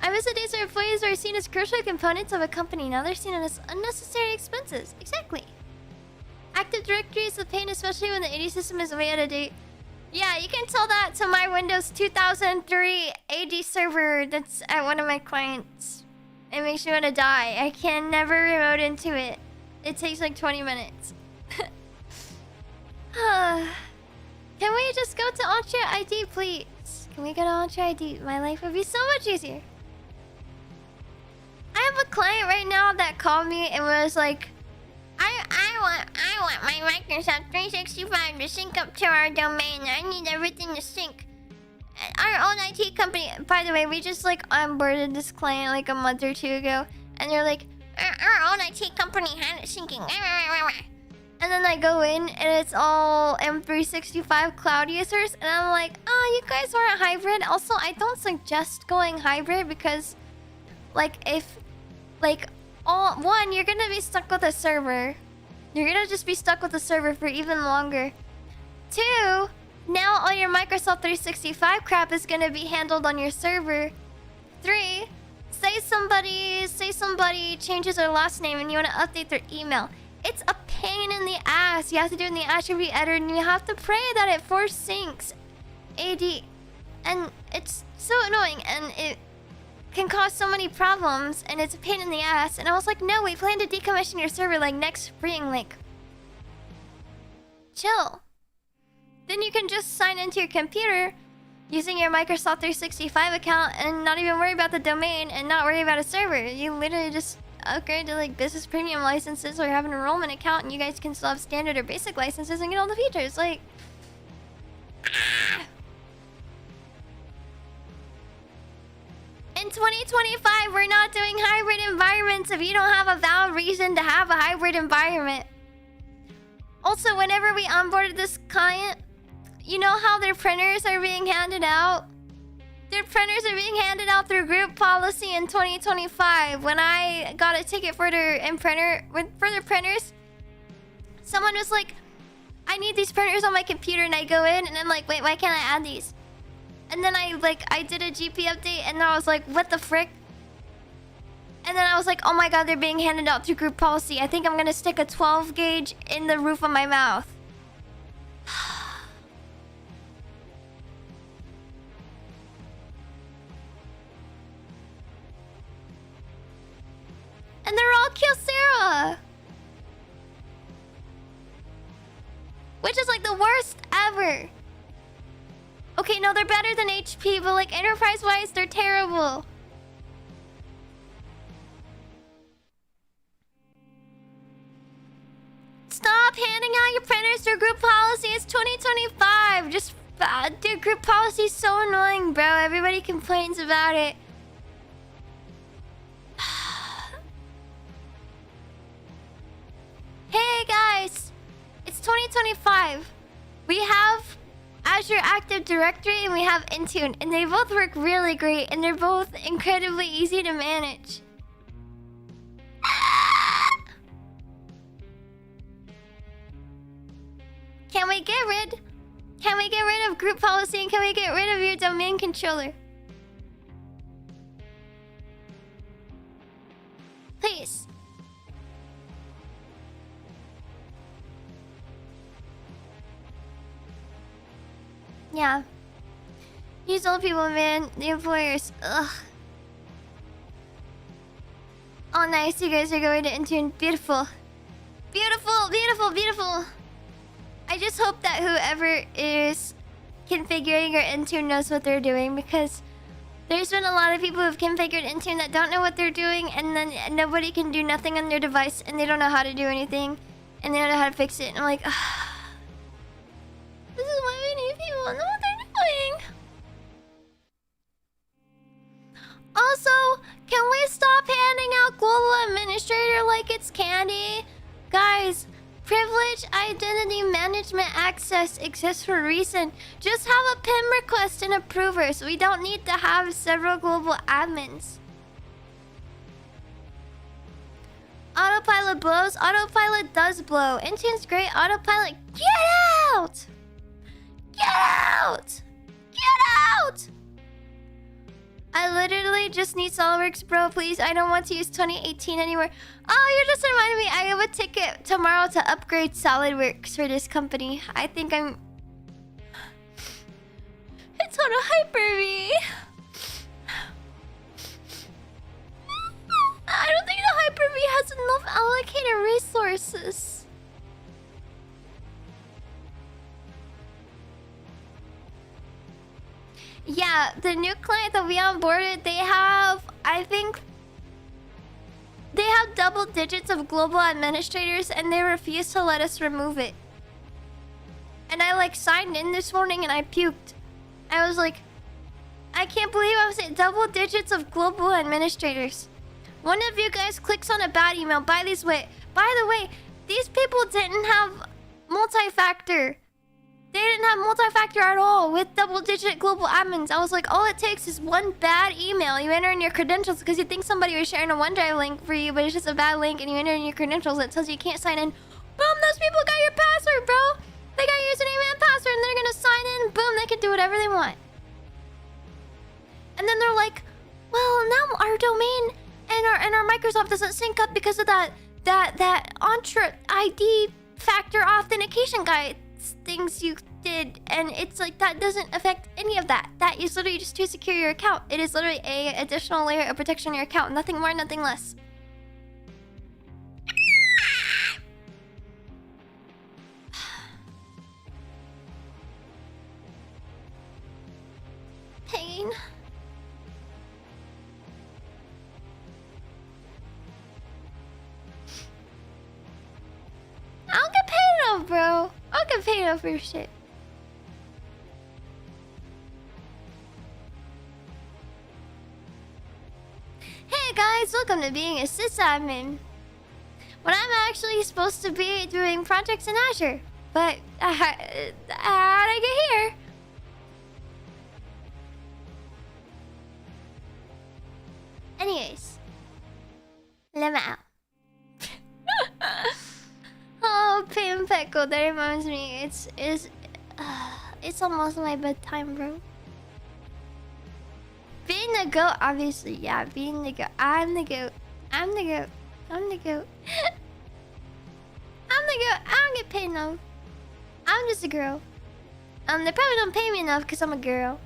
I miss the days where employees were seen as crucial components of a company. Now they're seen as unnecessary expenses. Exactly. Active Directory is a pain, especially when the AD system is way out of date. Yeah, you can tell that to my Windows 2003 AD server that's at one of my clients. It makes me want to die. I can never remote into it. It takes like 20 minutes. Can we just go to Ultra ID, please? Can we go to Ultra ID? My life would be so much easier. I have a client right now that called me and was like, I want my Microsoft 365 to sync up to our domain. I need everything to sync. Our own IT company, by the way, we just like onboarded this client like a month or two ago, and they're like, our own IT company had it syncing. And then I go in and it's all M365 cloud users, and I'm like, oh, you guys aren't hybrid. Also, I don't suggest going hybrid because, like, if, like, one, you're gonna be stuck with a server. You're gonna just be stuck with the server for even longer. 2, now all your Microsoft 365 crap is gonna be handled on your server. 3, say somebody changes their last name and you want to update their email. It's a pain in the ass. You have to do it in the attribute editor and you have to pray that it force syncs AD. And it's so annoying and it can cause so many problems and it's a pain in the ass. And I was like, no, we plan to decommission your server like next spring. Like, chill. Then you can just sign into your computer using your Microsoft 365 account and not even worry about the domain and not worry about a server. You literally just upgrade to like business premium licenses or have an enrollment account and you guys can still have standard or basic licenses and get all the features. Like, in 2025, we're not doing hybrid environments if you don't have a valid reason to have a hybrid environment. Also, whenever we onboarded this client, you know how their printers are being handed out? Their printers are being handed out through group policy in 2025. When I got a ticket for their printers, someone was like, I need these printers on my computer, and I go in and I'm like, wait, why can't I add these? And then I did a GP update and I was like, what the frick? And then I was like, oh my god, they're being handed out through group policy. I think I'm gonna stick a 12 gauge in the roof of my mouth. And they're all Kyocera! Which is like the worst ever. Okay, no, they're better than HP, but like enterprise-wise, they're terrible. Stop handing out your printers through group policy. It's 2025. Just, dude, group policy is so annoying, bro. Everybody complains about it. Hey guys, it's 2025. We have Azure Active Directory and we have Intune, and they both work really great and they're both incredibly easy to manage. Can we get rid of group policy and can we get rid of your domain controller? Please. Yeah. These old people, man. The employers. Ugh. Oh, nice. You guys are going to Intune. Beautiful. Beautiful, beautiful, beautiful. I just hope that whoever is configuring your Intune knows what they're doing, because there's been a lot of people who've configured Intune that don't know what they're doing, and then nobody can do nothing on their device, and they don't know how to do anything, and they don't know how to fix it. And I'm like, ah. This is why we need people to know what they're doing. Also, can we stop handing out global administrator like it's candy? Guys, privilege identity management access exists for a reason. Just have a PIM request and approver, so we don't need to have several global admins. Autopilot blows. Autopilot does blow. Intune's great. Autopilot, get out! Get out! Get out! I literally just need SolidWorks, bro. Please, I don't want to use 2018 anymore. Oh, you just reminded me. I have a ticket tomorrow to upgrade SolidWorks for this company. I think I'm... It's on a Hyper-V. I don't think the Hyper-V has enough allocated resources. Yeah, the new client that we onboarded, they have, I think, they have double digits of global administrators and they refuse to let us remove it. And I like signed in this morning and I puked. I was like, I can't believe I was at double digits of global administrators. One of you guys clicks on a bad email. By the way, these people didn't have multi-factor. They didn't have multi-factor at all with double-digit global admins. I was like, all it takes is one bad email. You enter in your credentials because you think somebody was sharing a OneDrive link for you, but it's just a bad link, and you enter in your credentials that tells you can't sign in. Boom, those people got your password, bro. They got your username and password, and they're gonna sign in. Boom, they can do whatever they want. And then they're like, well, now our domain and our Microsoft doesn't sync up because of that Entra ID factor authentication guide things you did, and it's like that doesn't affect any of that. That is literally just to secure your account. It is literally a additional layer of protection on your account. Nothing more, nothing less. Pain. I don't get paid enough, bro. I don't get paid enough for your shit. Hey guys, welcome to being a sysadmin. When I'm actually supposed to be doing projects in Azure. But how'd I get here? Anyways. Let me out. Oh, Pam Peckle, that reminds me. It's almost my bedtime, bro. Being the goat, obviously, yeah. Being the goat. I'm the goat. I'm the goat. I'm the goat. I'm the goat. I don't get paid enough. I'm just a girl. They probably don't pay me enough because I'm a girl.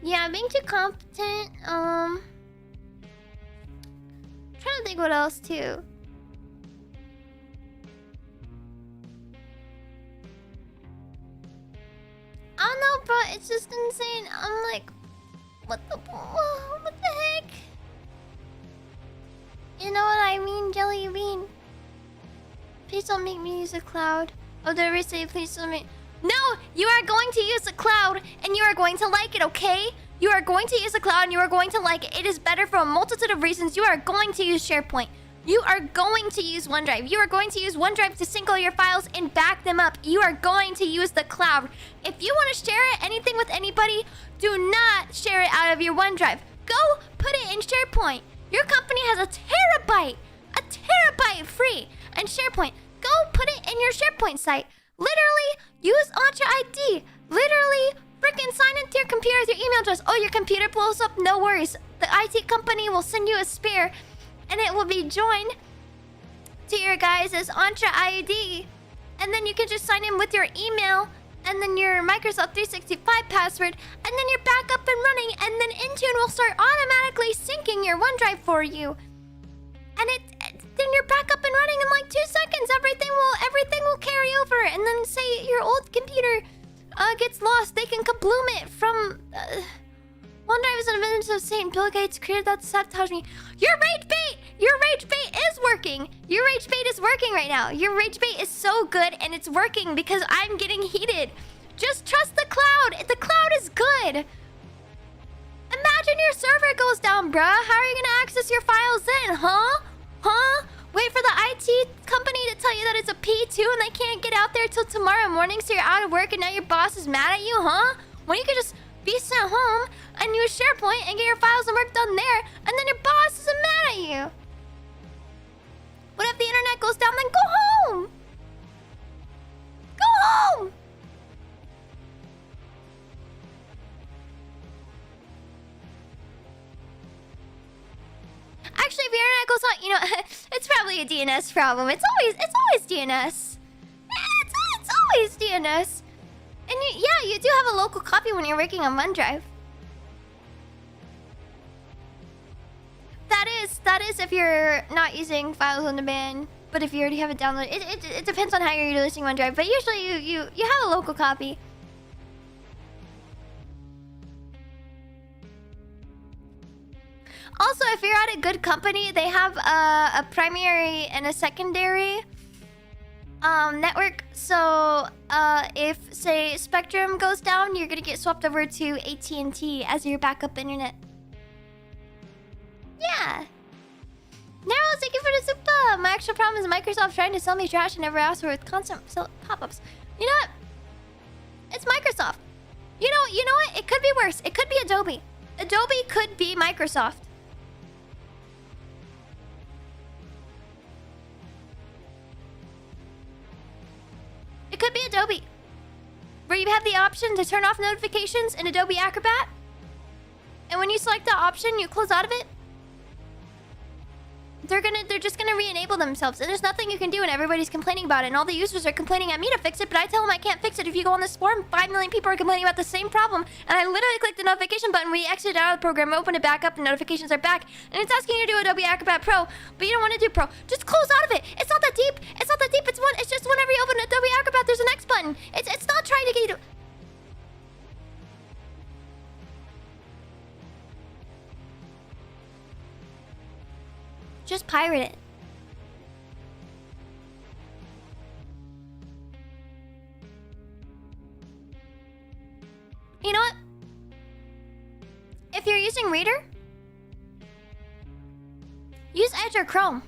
Yeah, being too competent. Trying to think what else too. I don't know, bro. It's just insane. I'm like, what the heck? You know what I mean, Jelly Bean? Please don't make me use a cloud. Oh, did I say please don't make... No! You are going to use the cloud, and you are going to like it, okay? You are going to use the cloud, and you are going to like it. It is better for a multitude of reasons. You are going to use SharePoint. You are going to use OneDrive. You are going to use OneDrive to sync all your files and back them up. You are going to use the cloud. If you want to share anything with anybody, do not share it out of your OneDrive. Go put it in SharePoint. Your company has a terabyte free in SharePoint. Go put it in your SharePoint site. Literally, use Entra ID. Literally, freaking sign into your computer with your email address. Oh, your computer blows up? No worries. The IT company will send you a spare, and it will be joined to your guys' Entra ID. And then you can just sign in with your email and then your Microsoft 365 password, and then you're back up and running, and then Intune will start automatically syncing your OneDrive for you. And then you're back up and running in like 2 seconds. Everything will carry over. And then say your old computer gets lost, they can kabloom it from... OneDrive is an invention of Saint Bill Gates created that to sabotage me. Your rage bait! Your rage bait is working! Your rage bait is working right now. Your rage bait is so good, and it's working because I'm getting heated. Just trust the cloud. The cloud is good. Imagine your server goes down, bruh. How are you gonna access your files then, huh? Huh? Wait for the IT company to tell you that it's a P2 and they can't get out there till tomorrow morning, so you're out of work and now your boss is mad at you, huh? When you could just be sent home and use SharePoint and get your files and work done there, and then your boss isn't mad at you. What if the internet goes down? Then go home. Go home. Actually, if your internet goes on, you know, it's probably a DNS problem. It's always DNS. It's always DNS. And you do have a local copy when you're working on OneDrive. That is if you're not using files on demand. But if you already have it downloaded, it depends on how you're using OneDrive. But usually you have a local copy. Also, if you're at a good company, they have a primary and a secondary network. So if, say, Spectrum goes down, you're gonna get swapped over to AT&T as your backup internet. Yeah. Narrows, thank you for the super. My actual problem is Microsoft trying to sell me trash and never asked for it with constant pop-ups. You know what? It's Microsoft. You know what? It could be worse. It could be Adobe. Adobe could be Microsoft. could be Adobe, where you have the option to turn off notifications in Adobe Acrobat. And when you select that option, you close out of it. They're just gonna re-enable themselves, and there's nothing you can do, and everybody's complaining about it, and all the users are complaining at me to fix it, but I tell them I can't fix it. If you go on this forum, 5 million people are complaining about the same problem, and I literally clicked the notification button, we exited out of the program, opened it back up, and notifications are back, and it's asking you to do Adobe Acrobat Pro, but you don't want to do Pro. Just close out of it. It's not that deep. It's not that deep. It's just whenever you open Adobe Acrobat, there's an X button. It's not trying to get you to... Just pirate it. You know what? If you're using Reader, use Edge or Chrome.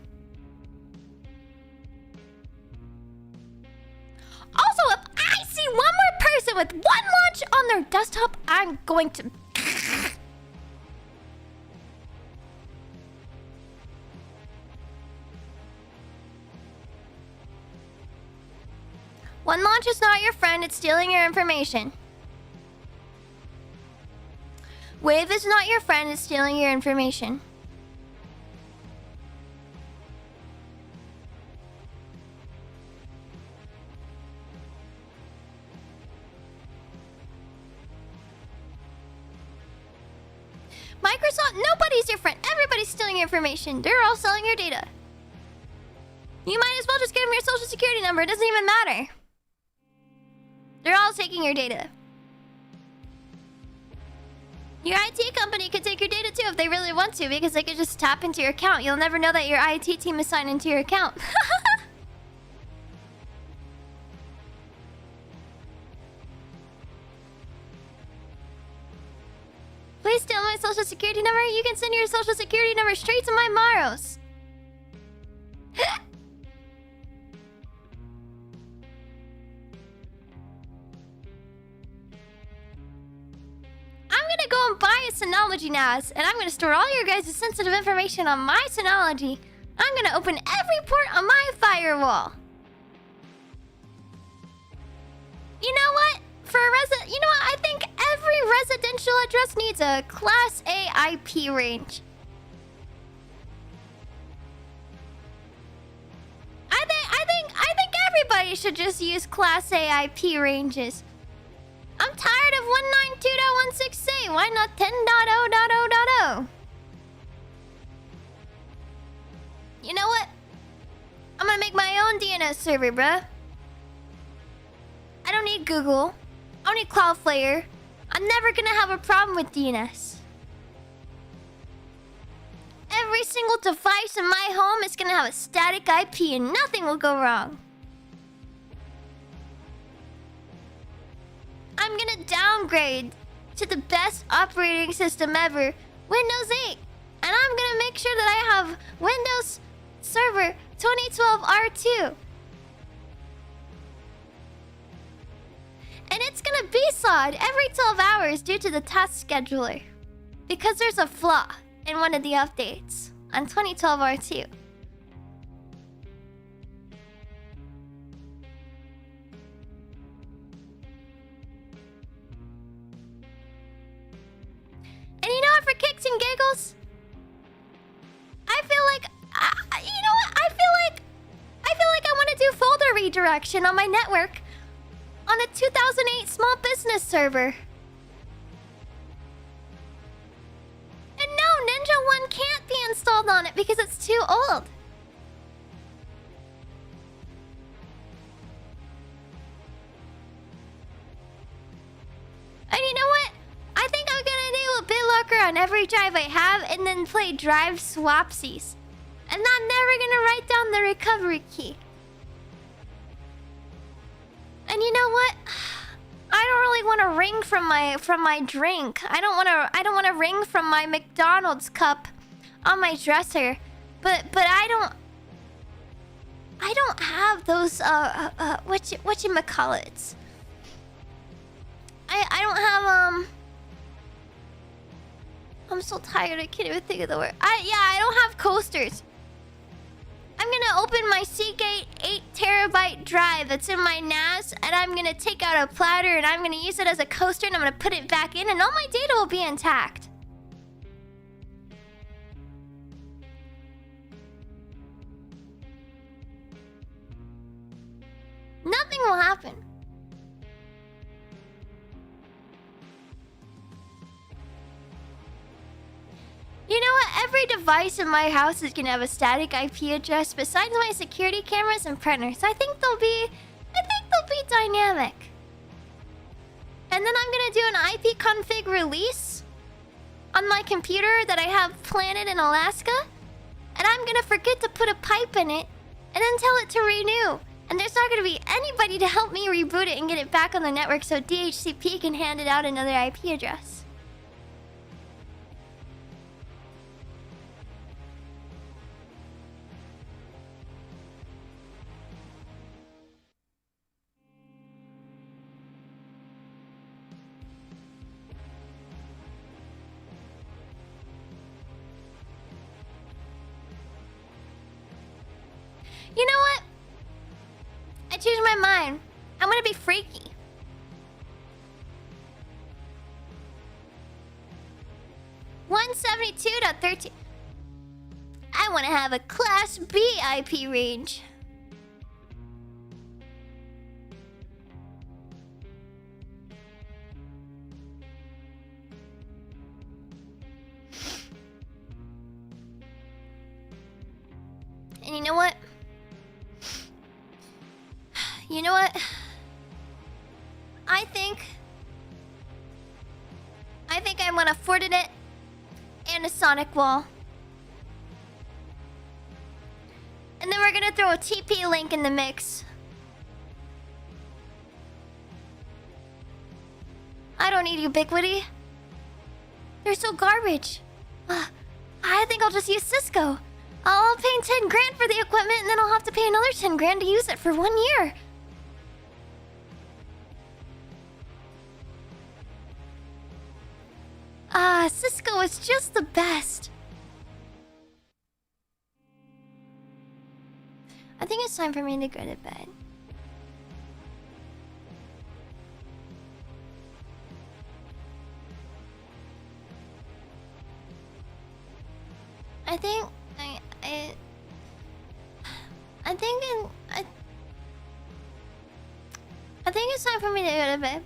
Also, if I see one more person with one launch on their desktop, I'm going to... One launch is not your friend, it's stealing your information. Wave is not your friend, it's stealing your information. Microsoft, nobody's your friend. Everybody's stealing your information. They're all selling your data. You might as well just give them your social security number. It doesn't even matter. They're all taking your data. Your IT company could take your data too if they really want to, because they could just tap into your account. You'll never know that your IT team is signed into your account. Please steal my social security number. You can send your social security number straight to my Maros. I'm gonna go and buy a Synology NAS, and I'm gonna store all your guys' sensitive information on my Synology. I'm gonna open every port on my firewall. You know what? You know what? I think every residential address needs a Class A IP range. I think everybody should just use Class A IP ranges. I'm tired of 192.168. Why not 10.0.0.0? You know what? I'm gonna make my own DNS server, bruh. I don't need Google. I don't need Cloudflare. I'm never gonna have a problem with DNS. Every single device in my home is gonna have a static IP and nothing will go wrong. I'm gonna downgrade to the best operating system ever, Windows 8. And I'm gonna make sure that I have Windows Server 2012 R2. And it's gonna be sawed every 12 hours due to the task scheduler. Because there's a flaw in one of the updates on 2012 R2. And you know what, for kicks and giggles? I feel like... you know what? I feel like I want to do folder redirection on my network on a 2008 small business server. And no, Ninja 1 can't be installed on it because it's too old. And you know what? I think I'm gonna do a BitLocker on every drive I have and then play drive swapsies. And I'm never gonna write down the recovery key. And you know what? I don't really want to ring from my drink. I don't want to ring from my McDonald's cup on my dresser. But I don't have those whatchamacallits. I don't have I'm so tired, I can't even think of the word. I don't have coasters. I'm gonna open my Seagate 8 TB drive that's in my NAS, and I'm gonna take out a platter, and I'm gonna use it as a coaster, and I'm gonna put it back in, and all my data will be intact. Nothing will happen. You know what? Every device in my house is gonna have a static IP address besides my security cameras and printers. I think they'll be dynamic. And then I'm gonna do an IP config release on my computer that I have planted in Alaska. And I'm gonna forget to put a pipe in it and then tell it to renew. And there's not gonna be anybody to help me reboot it and get it back on the network so DHCP can hand it out another IP address. You know what? I changed my mind. I'm gonna be freaky. .172.13. I wanna have a Class B IP range. And you know what? You know what? I think I want a Fortinet and a Sonic wall. And then we're gonna throw a TP link in the mix. I don't need Ubiquity. They're so garbage. I think I'll just use Cisco. I'll pay 10 grand for the equipment, and then I'll have to pay another 10 grand to use it for 1 year. Cisco is just the best. I think it's time for me to go to bed. I think it's time for me to go to bed.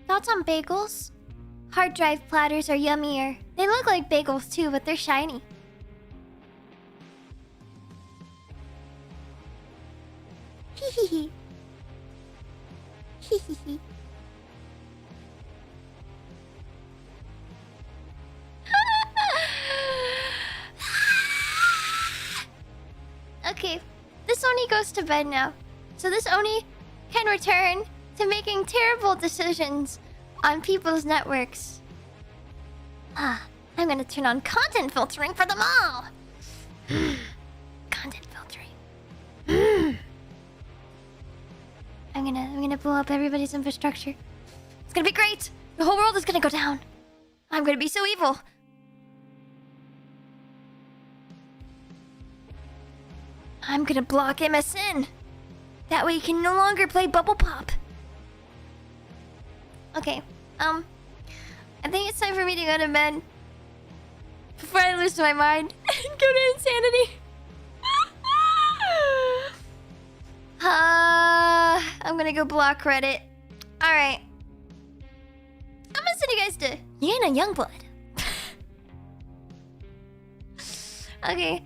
Thoughts on bagels? Hard drive platters are yummier. They look like bagels too, but they're shiny. Hehehe. Hehehe. Okay, this Oni goes to bed now. So this Oni can return to making terrible decisions on people's networks. I'm gonna turn on content filtering for them all. Content filtering. I'm gonna blow up everybody's infrastructure. It's gonna be great. The whole world is gonna go down. I'm gonna be so evil. I'm gonna block MSN. That way you can no longer play Bubble Pop. Okay, I think it's time for me to go to bed before I lose my mind and go to insanity. I'm gonna go block Reddit. Alright. I'm gonna send you guys to Yana Youngblood. Okay,